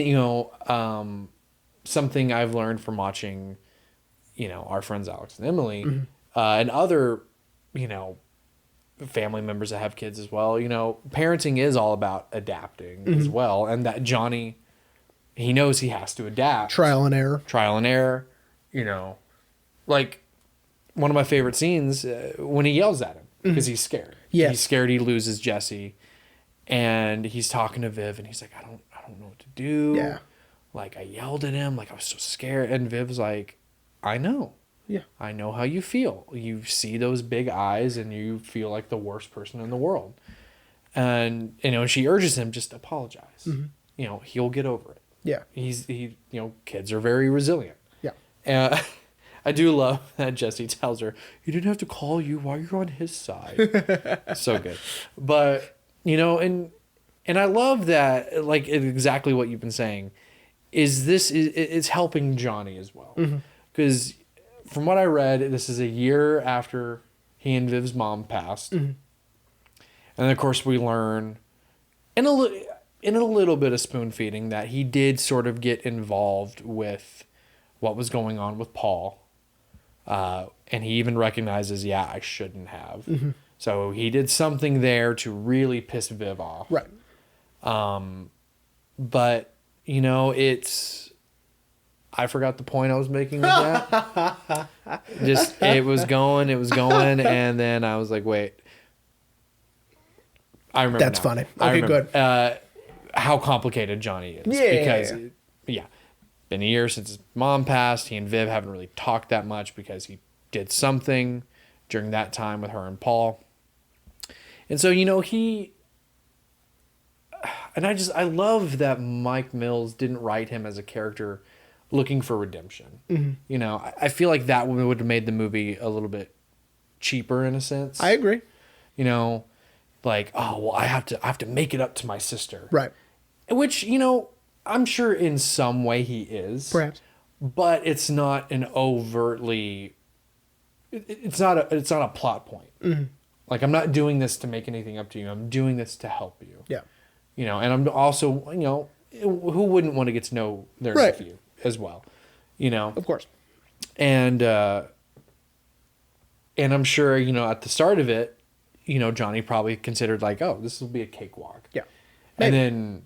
something I've learned from watching, our friends Alex and Emily, and other, family members that have kids as well. Parenting is all about adapting as well, and that Johnny, he knows he has to adapt. Trial and error. Like one of my favorite scenes when he yells at him because he's scared. Yes. He's scared he loses Jesse, and he's talking to Viv, and he's like, I don't know what to do. Yeah. Like I yelled at him, like I was so scared, and Viv's like, I know. Yeah. I know how you feel. You see those big eyes and you feel like the worst person in the world. And, she urges him, just apologize. He'll get over it. Yeah. Kids are very resilient. Yeah. And I do love that Jesse tells her, he didn't have to call you while you're on his side. So good. But, and I love that, like exactly what you've been saying, it's helping Johnny as well. Because from what I read, this is a year after he and Viv's mom passed. And of course we learn in a little bit of spoon feeding that he did sort of get involved with what was going on with Paul. And he even recognizes, I shouldn't have. So he did something there to really piss Viv off. Right. But, I forgot the point I was making with that. It was going, and then I was like, wait. I remember. That's now. funny. Okay, good. How complicated Johnny is. Yeah. Because, been a year since his mom passed. He and Viv haven't really talked that much because he did something during that time with her and Paul. And so, I love that Mike Mills didn't write him as a character looking for redemption. You know, I feel like that would have made the movie a little bit cheaper in a sense. I agree. You know, like, oh well, I have to make it up to my sister, Right? Which, you know, I'm sure in some way he is, Perhaps, but it's not an overtly. It's not a plot point. Like, I'm not doing this to make anything up to you. I'm doing this to help you. Yeah. You know, and I'm also, you know, who wouldn't want to get to know their nephew as well, you know? Of course. And I'm sure, you know, at the start of it, you know, Johnny probably considered like, oh, this will be a cakewalk. Yeah. And then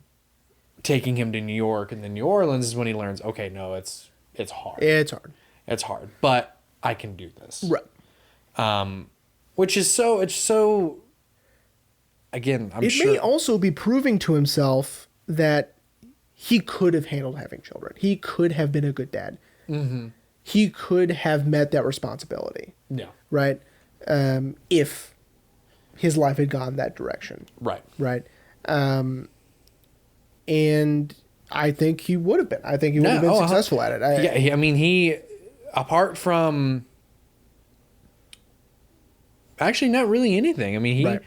taking him to New York and then New Orleans is when he learns, okay, no, it's hard. It's hard. It's hard, but I can do this. Right. Which is so, again, I'm sure. It may also be proving to himself that he could have handled having children. He could have been a good dad. He could have met that responsibility. Yeah. Right? If his life had gone that direction. Right. Right? And I think he would have been. I think he would have been successful at it. I mean, he, apart from, actually not really anything. I mean,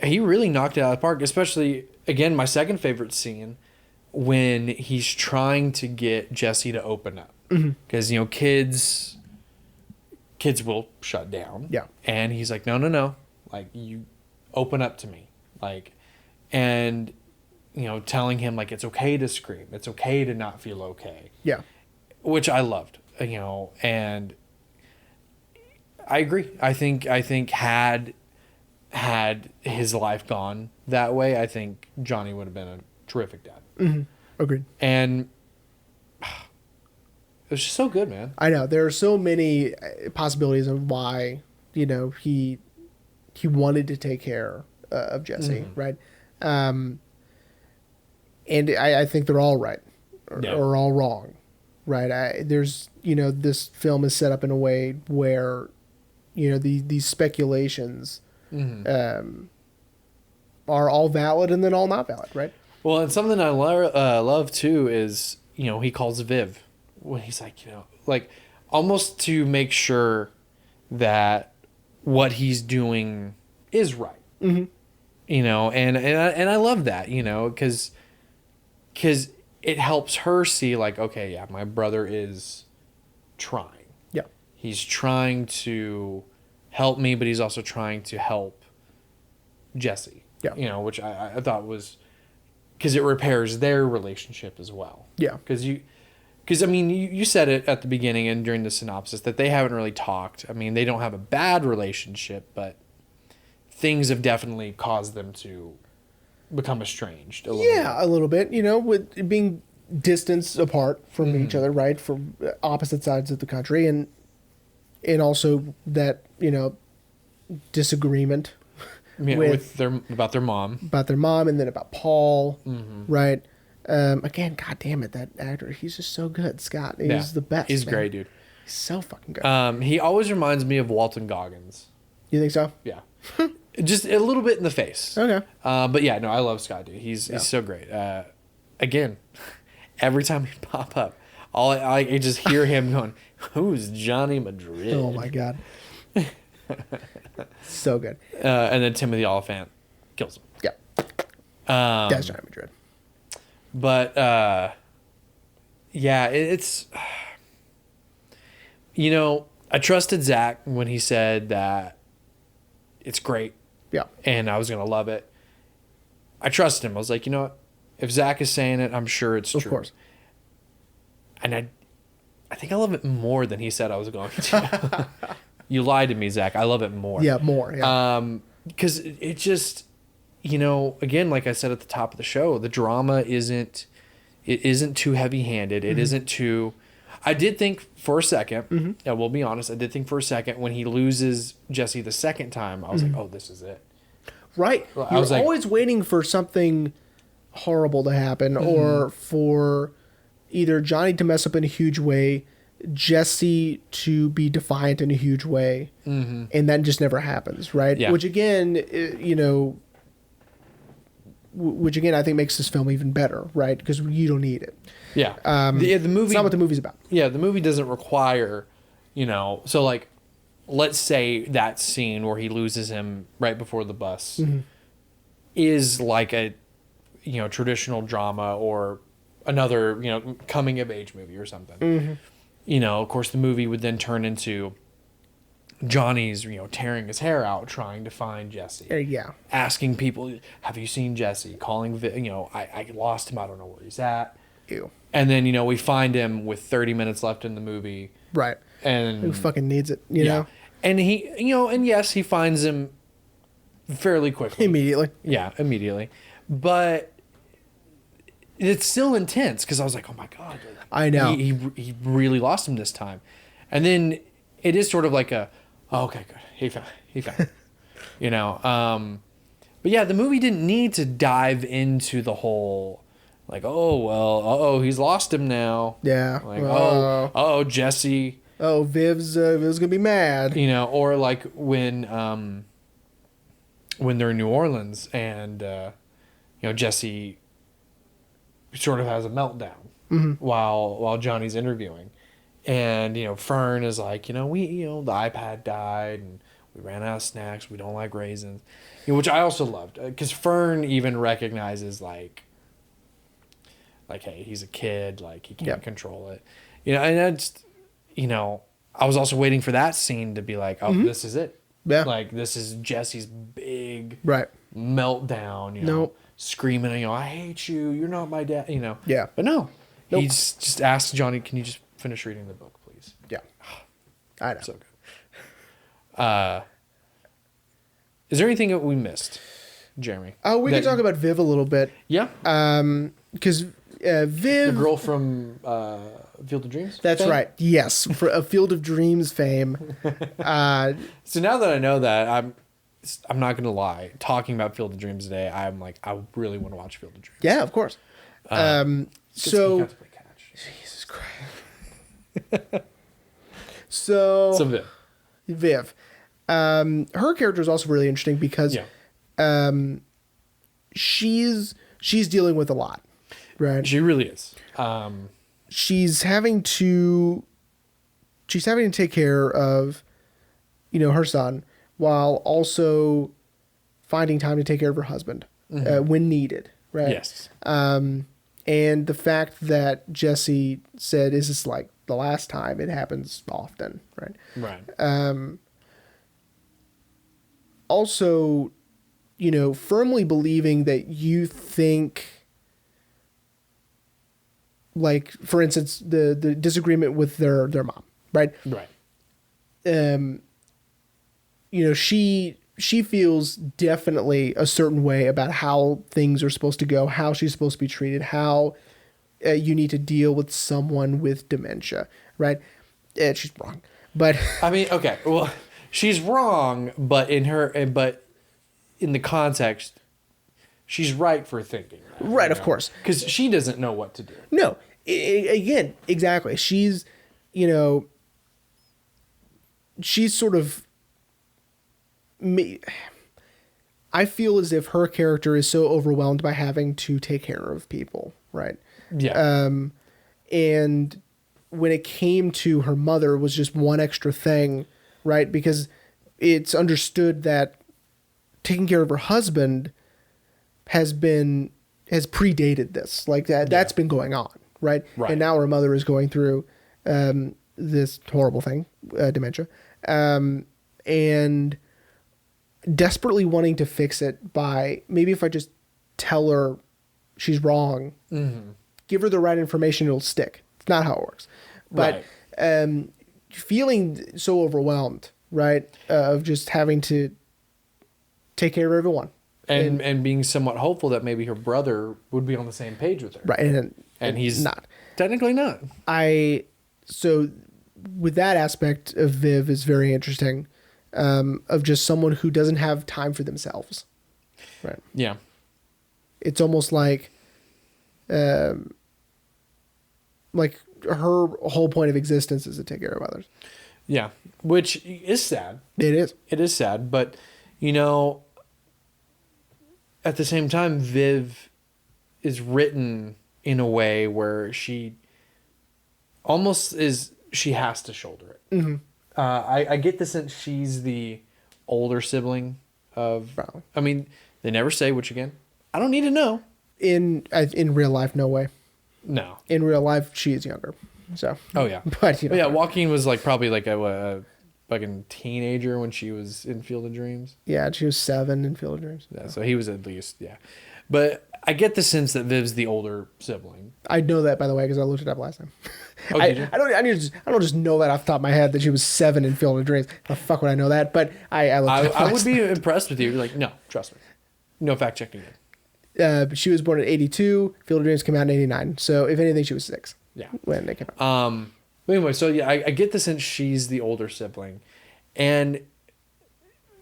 he really knocked it out of the park, especially, again, my second favorite scene when he's trying to get Jesse to open up. Because, you know, kids will shut down. Yeah. And he's like, no. Like, you open up to me. Like, and, you know, telling him, like, it's okay to scream. It's okay to not feel okay. Yeah. Which I loved, you know, and I agree. I think had his life gone that way, I think Johnny would have been a terrific dad. Agreed. And it was just so good, man. I know there are so many possibilities of why, you know, he wanted to take care of Jesse, right? And I think they're all right or all wrong, right? There's, you know, this film is set up in a way where, you know, these speculations are all valid and then all not valid, right? Well, and something I love too is, you know, he calls Viv when he's like, you know, like almost to make sure that what he's doing is right. You know, and I love that, you know, because it helps her see like, okay, yeah, my brother is trying. Yeah. He's trying to help me, but he's also trying to help Jesse. Yeah. You know, which I thought was, because it repairs their relationship as well. Yeah. Because I mean, you said it at the beginning and during the synopsis that they haven't really talked. I mean, they don't have a bad relationship, but things have definitely caused them to become estranged a little bit. A little bit, you know, with being distanced apart from each other, right? From opposite sides of the country, and also that, you know, disagreement about their mom, and then about Paul, right? Again, God damn it, that actor, he's just so good. Scott, he's the best. He's man. great, dude. He's so fucking good. He always reminds me of Walton Goggins. You think so? Yeah. Just a little bit in the face. Okay. But yeah, no, I love Scott, dude. He's so great. Again, every time he pop up, I just hear him going, "Who's Johnny Madrid?" Oh my God. So good. And then Timothy Oliphant kills him. Yeah. That's Johnny Madrid. But yeah, it's, you know, I trusted Zach when he said that it's great. Yeah. And I was going to love it. I trusted him. I was like, you know what? If Zach is saying it, I'm sure it's true. Of course. And I think I love it more than he said I was going to. You lied to me, Zach. I love it more. Yeah, more. Yeah. Because it just, you know, again, like I said at the top of the show, the drama isn't too heavy-handed. It isn't too. I did think for a second, I will be honest, I did think for a second when he loses Jesse the second time, I was like, oh, this is it. Right. I was like, always waiting for something horrible to happen or for either Johnny to mess up in a huge way, Jesse to be defiant in a huge way, and that just never happens, right? Yeah. Which again, you know, which again I think makes this film even better, right? Because you don't need it. Yeah. The movie. It's not what the movie's about. Yeah, the movie doesn't require, so like, let's say that scene where he loses him right before the bus is like a, traditional drama or another, coming of age movie or something. Of course, the movie would then turn into Johnny's, tearing his hair out trying to find Jesse. Yeah. Asking people, have you seen Jesse? Calling, I lost him. I don't know where he's at. Ew. And then, we find him with 30 minutes left in the movie. Right. And who fucking needs it, you know? And he, and yes, he finds him fairly quickly. Immediately. Yeah, immediately. But it's still intense because I was like, oh my God. I know. He really lost him this time. And then it is sort of like okay, good. He found But yeah, the movie didn't need to dive into the whole, like, he's lost him now. Yeah. Like, Jesse. Oh, Viv's gonna be mad. Or like when they're in New Orleans and Jesse sort of has a meltdown while Johnny's interviewing, and Fern is like, the iPad died and we ran out of snacks. We don't like raisins, which I also loved because Fern even recognizes like, hey, he's a kid, like he can't control it, and that's. I was also waiting for that scene to be like, this is it. Yeah. Like, this is Jesse's big meltdown, Nope. screaming, I hate you. You're not my dad, Yeah. But no. Nope. He's just asked Johnny, can you just finish reading the book, please? Yeah. I know. So good. Is there anything that we missed, Jeremy? Oh, we can talk about Viv a little bit. Yeah. Because Viv... The girl from Field of Dreams? That's right. Yes. For a Field of Dreams fame. So now that I know that, I'm not going to lie. Talking about Field of Dreams today, I'm like, I really want to watch Field of Dreams. Yeah, of course. So... Jesus Christ. So Viv. Her character is also really interesting because she's dealing with a lot, right? She really is. She's having to take care of, her son while also finding time to take care of her husband when needed, right? Yes. And the fact that Jesse said, "Is this like the last time?" It happens often, right? Right. Also, firmly believing that you think, like, for instance, the disagreement with their mom, right? Right. She feels definitely a certain way about how things are supposed to go, how she's supposed to be treated, how you need to deal with someone with dementia, right? She's wrong, but I mean, okay, well, she's wrong, but in the context, she's right for thinking that, right, of course, because she doesn't know what to do. No, again, exactly. She's, she's sort of. I feel as if her character is so overwhelmed by having to take care of people, right? Yeah. And when it came to her mother, was just one extra thing, right? Because it's understood that taking care of her husband has predated this, like that. Yeah. That's been going on, right? Right. And now her mother is going through this horrible thing, dementia, and desperately wanting to fix it by, maybe if I just tell her she's wrong, give her the right information, it'll stick. It's not how it works. But feeling so overwhelmed, right, of just having to take care of everyone. And being somewhat hopeful that maybe her brother would be on the same page with her. Right. And he's not. Technically not. So with that aspect of Viv is very interesting. Of just someone who doesn't have time for themselves. Right. Yeah. It's almost like her whole point of existence is to take care of others. Yeah. Which is sad. It is. It is sad. But, at the same time, Viv is written in a way where she almost is, she has to shoulder it. Mm-hmm. I get the sense she's the older sibling of, Probably. I mean, they never say which again. I don't need to know. In real life, no way. No. In real life, she is younger. So. Oh yeah. But you know. Yeah, Joaquin was like probably like a fucking teenager when she was in Field of Dreams. Yeah, she was 7 in Field of Dreams. Yeah, so he was at least, yeah. But I get the sense that Viv's the older sibling. I know that, by the way, because I looked it up last time. Oh, did you? I don't just know that off the top of my head that she was 7 in Field of Dreams. How the fuck would I know that? But I looked it up. I would be impressed with you. Like, no, trust me. No fact checking it. She was born in 82. Field of Dreams came out in 89. So if anything, she was 6. Yeah. When they came out. But anyway, so yeah, I get the sense she's the older sibling. And,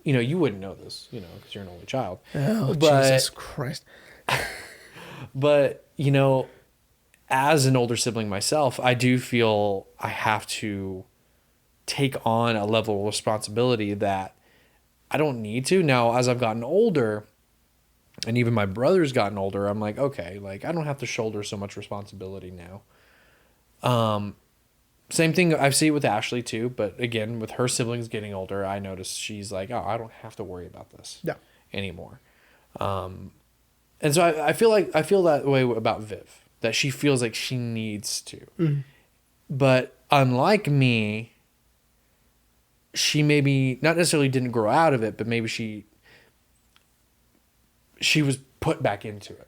you know, you wouldn't know this, you know, because you're an only child. Oh, Jesus Christ. But, you know, as an older sibling myself, I do feel I have to take on a level of responsibility that I don't need to. Now, as I've gotten older, and even my brother's gotten older, I'm like, okay, like I don't have to shoulder so much responsibility now. Same thing I see with Ashley too, but again, with her siblings getting older, I notice she's like, oh, I don't have to worry about this anymore. And so I feel that way about Viv, that she feels like she needs to. Mm-hmm. But unlike me, she maybe not necessarily didn't grow out of it, but maybe she was put back into it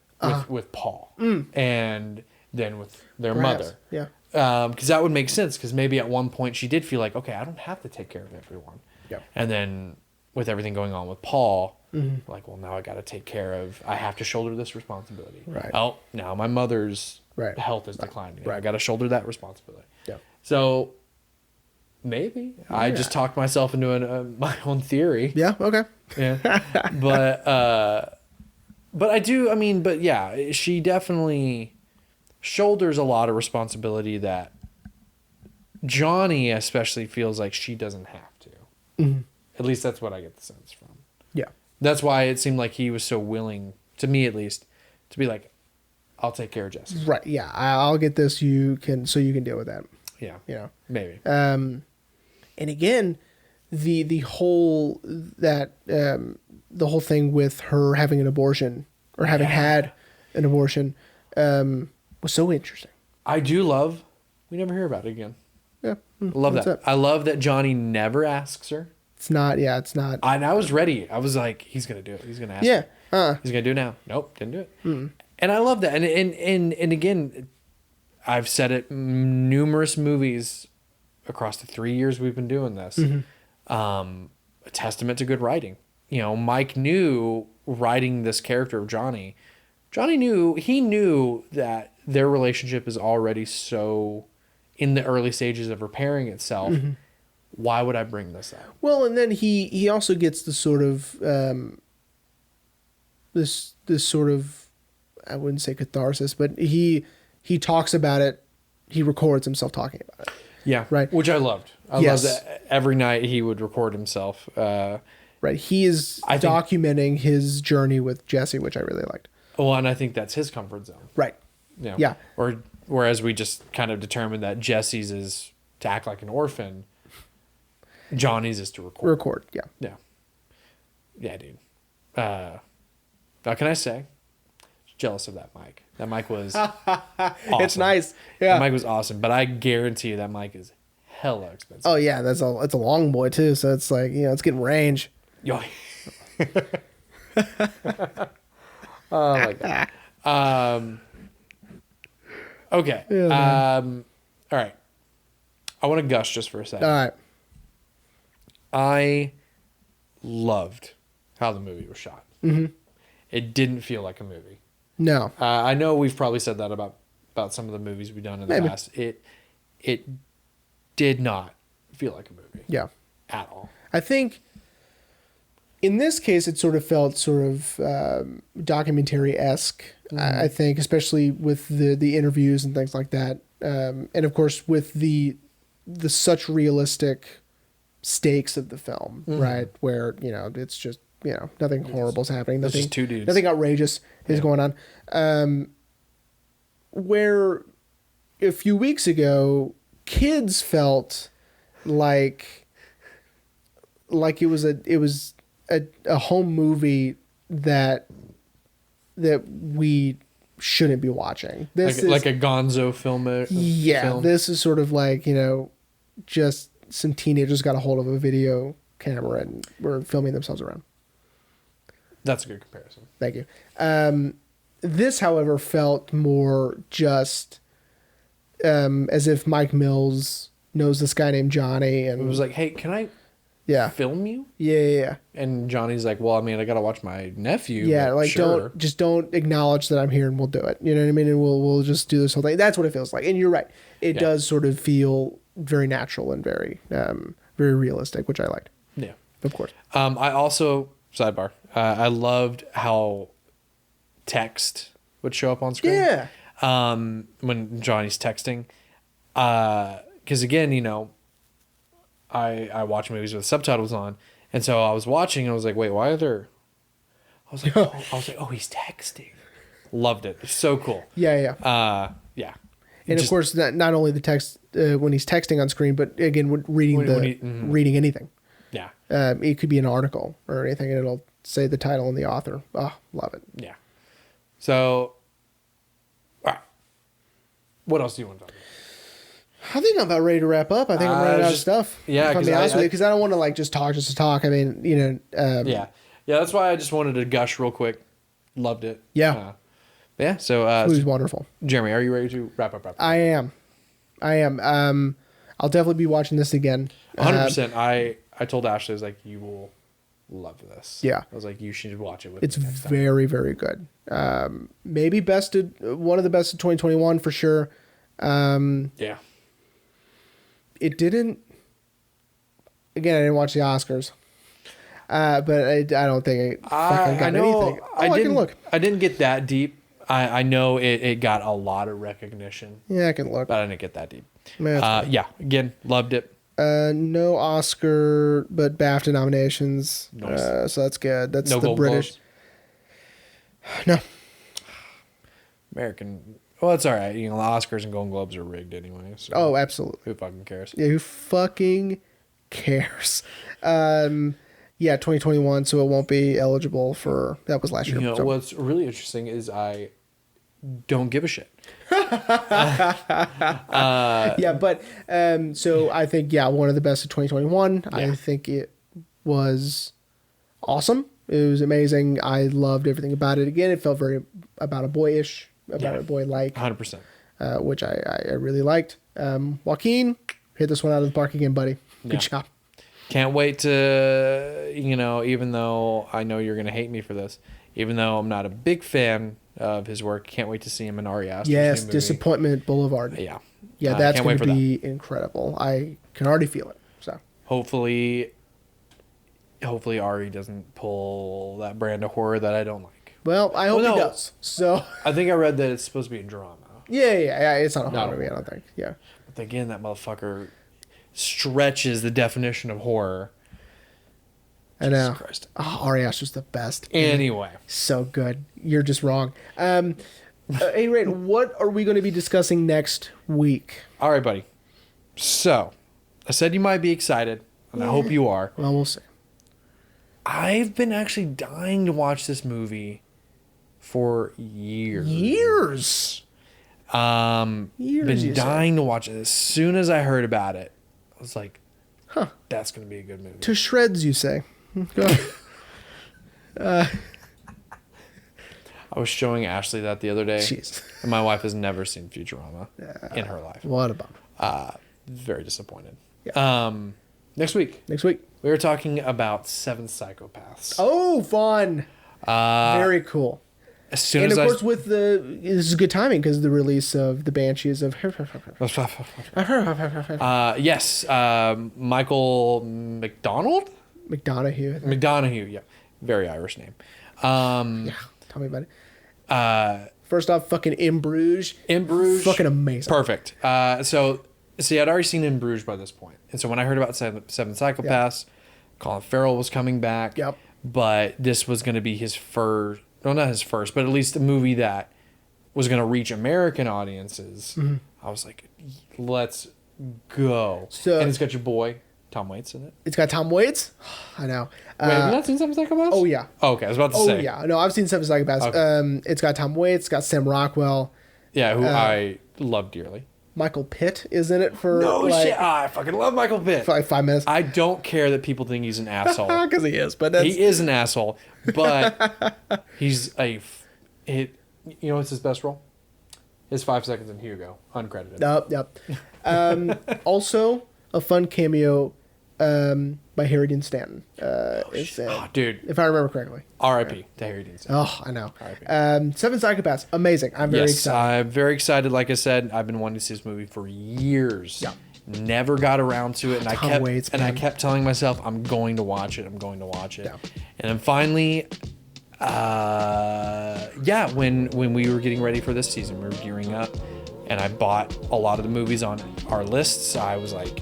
with Paul and then with their mother. Yeah. Because that would make sense, because maybe at one point she did feel like, okay, I don't have to take care of everyone. Yeah. And then with everything going on with Paul, like, well, now I got to take care of, I have to shoulder this responsibility. Right. Oh, now my mother's health is declining. Right. I got to shoulder that responsibility. Yeah. So maybe I just talked myself into my own theory. Yeah. Okay. Yeah. But I do, I mean, but yeah, she definitely shoulders a lot of responsibility that Johnny especially feels like she doesn't have to. Mm-hmm. At least that's what I get the sense from. Yeah. That's why it seemed like he was so willing, to me at least, to be like, I'll take care of Jesse. Right. Yeah. I'll get this. So you can deal with that. Yeah. You know, maybe. And again, the whole thing with her having an abortion or having had an abortion, was so interesting. I do love, we never hear about it again. Yeah. Love that. I love that Johnny never asks her. It's not. And I was ready. I was like, he's going to do it. He's going to ask her. He's going to do it now. Nope, didn't do it. And I love that. And again, I've said it numerous movies across the 3 years we've been doing this. A testament to good writing. You know, Mike knew writing this character of Johnny knew that their relationship is already so in the early stages of repairing itself. Why would I bring this up? Well, and then he also gets the sort of this sort of, I wouldn't say catharsis, but he talks about it. He records himself talking about it. Yeah. Right. Which I loved. I loved that every night he would record himself. Right. He is documenting his journey with Jesse, which I really liked. Well, and I think that's his comfort zone. Right. You know, yeah. Or whereas we just kind of determined that Jesse's is to act like an orphan, Johnny's is to record. Yeah. Yeah. Yeah, dude. What can I say? Jealous of that mic. That mic was awesome. It's nice. Yeah. That mic was awesome, but I guarantee you that mic is hella expensive. Oh yeah, it's a long boy too, so it's like, you know, it's getting range. Yo. Oh my god. Okay. Yeah, all right. I want to gush just for a second. All right. I loved how the movie was shot. Mm-hmm. It didn't feel like a movie. No. I know we've probably said that about some of the movies we've done in the past. It did not feel like a movie. Yeah. At all. I think in this case, it sort of felt sort of documentary-esque, I think, especially with the interviews and things like that. And of course, with the such realistic stakes of the film, right? Where, you know, it's just nothing horrible is happening. It's Nothing, just two dudes. Nothing outrageous is going on. Where a few weeks ago, kids felt like it was a home movie that we shouldn't be watching. This is like a gonzo film. This is sort of like, just some teenagers got a hold of a video camera and were filming themselves around. That's a good comparison. Thank you. This, however, felt more just as if Mike Mills knows this guy named Johnny, and it was like, hey, can I film you? Yeah. And Johnny's like, well, I mean, I gotta watch my nephew. Yeah, like sure. don't acknowledge that I'm here, and we'll do it. You know what I mean? And we'll just do this whole thing. That's what it feels like. And you're right. It does sort of feel very natural and very very realistic, which I liked. Yeah, of course. I also sidebar. I loved how text would show up on screen. Yeah. When Johnny's texting, because again, I watch movies with subtitles on, and so I was watching and I was like, wait, why are there? I was like, oh, he's texting. Loved it. It's so cool. Yeah. Yeah. And of course, not only the text when he's texting on screen, but again, when reading anything. Yeah. It could be an article or anything, and it'll say the title and the author. Oh, love it. Yeah. So, all right. What else do you want to talk about? I think I'm about ready to wrap up. I think I'm running out of stuff. Yeah, because I don't want to just talk to talk. I mean, yeah. That's why I just wanted to gush real quick. Loved it. Yeah. Yeah. So it was wonderful. Jeremy, are you ready to wrap up? I am. I'll definitely be watching this again. 100%. I told Ashley, I was like, you will love this. Yeah. I was like, you should watch it with It's me next time. very, very good. Maybe one of the best of 2021 for sure. Yeah. It didn't. Again, I didn't watch the Oscars, but I don't think it fucking got anything. I can look. I didn't get that deep. I know it got a lot of recognition. Yeah, I can look. But I didn't get that deep. Yeah, again, loved it. No Oscar, but BAFTA nominations. Nice. So that's good. That's no the Gold British. Globes? No. American. Well, it's all right. The Oscars and Golden Globes are rigged anyway. So oh, absolutely. Who fucking cares? Yeah, who fucking cares? Yeah, 2021, so it won't be eligible for... That was last year. So. What's really interesting is I don't give a shit. Yeah, but... so I think, one of the best of 2021. Yeah. I think it was awesome. It was amazing. I loved everything about it. Again, it felt very about a boyish... about a boy like 100%, which I really liked. Joaquin, hit this one out of the park again, buddy. Good job. Can't wait to, even though I know you're gonna hate me for this, even though I'm not a big fan of his work, can't wait to see him in Ari Aster's new movie. Disappointment Boulevard. Yeah, that's going to be incredible. I can already feel it. So hopefully Ari doesn't pull that brand of horror that I don't like. Well, I hope he does. So I think I read that it's supposed to be a drama. Yeah. It's not a horror movie, I don't think. Yeah. But again, that motherfucker stretches the definition of horror. I know. Jesus Christ. Oh, Ari Aster's the best. Anyway. So good. You're just wrong. Hey, Ray, what are we going to be discussing next week? All right, buddy. So, I said you might be excited, and I hope you are. Well, we'll see. I've been actually dying to watch this movie for years. Been dying to watch it. As soon as I heard about it, I was like, that's going to be a good movie. To shreds, you say. Go ahead. I was showing Ashley that the other day. Jeez. And my wife has never seen Futurama in her life. What a bummer. Very disappointed. Yeah. Next week. We were talking about 7 Psychopaths. Oh, fun. Very cool. This is good timing because the release of the Banshees of yes, Michael McDonough, yeah, very Irish name. Yeah, tell me about it. First off, fucking In Bruges, fucking amazing, perfect. So see, I'd already seen In Bruges by this point, and so when I heard about Seven Psychopaths, Colin Farrell was coming back. Yep. but this was going to be his first, well, not his first, but at least a movie that was going to reach American audiences. Mm-hmm. I was like, let's go. So, and it's got your boy Tom Waits in it. It's got Tom Waits? I know. Wait, have you not seen Seven Psychopaths? Oh, yeah. Oh, okay, I was about to say. Oh, yeah. No, I've seen Seven Psychopaths. Okay. It's got Tom Waits. It's got Sam Rockwell. Yeah, who I love dearly. Michael Pitt is in it for shit. I fucking love Michael Pitt. For like 5 minutes. I don't care that people think he's an asshole. Because he is. But he is an asshole. But he's you know what's his best role? His 5 seconds in Hugo. Uncredited. Yep. Also, a fun cameo by Harry Dean Stanton. Dude. If I remember correctly. R.I.P. to Harry Dean Stanton. Oh, I know. Seven Psychopaths. Amazing. I'm very excited. I'm very excited. Like I said, I've been wanting to see this movie for years. Yeah. Never got around to it. And I kept telling myself, I'm going to watch it. I'm going to watch it. Yeah. And then finally, when we were getting ready for this season, we were gearing up, and I bought a lot of the movies on our lists. I was like,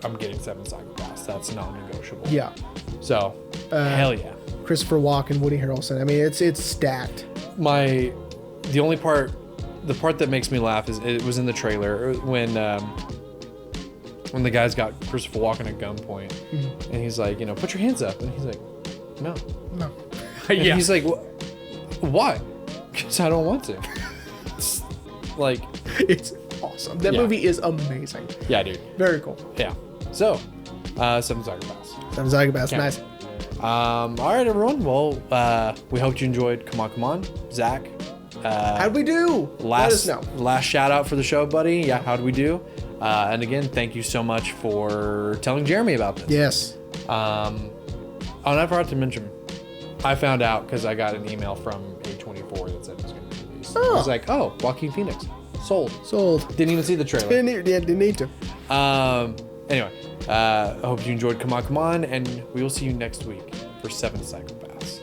I'm getting Seven Psychopaths. That's non-negotiable. Yeah. So, hell yeah. Christopher Walken, Woody Harrelson. I mean, it's stacked. The part that makes me laugh is it was in the trailer when the guy's got Christopher Walken at gunpoint, mm-hmm. and he's like, put your hands up, and he's like, no. And yeah. He's like, why? Because I don't want to. It's awesome. That movie is amazing. Yeah, dude. Very cool. Yeah. So, Seven Psychopaths. Seven Psychopaths. Nice. All right, everyone. Well, we hope you enjoyed. Come on, Zach. How'd we do? Let us know. Last shout out for the show, buddy. Yeah, how'd we do? And again, thank you so much for telling Jeremy about this. Yes. I forgot to mention, I found out because I got an email from A24 that said it was going to be released. I was like, oh, Joaquin Phoenix. Sold. Didn't even see the trailer. Didn't need to. Anyway, I hope you enjoyed Come On, and we will see you next week for Seven Psychopaths.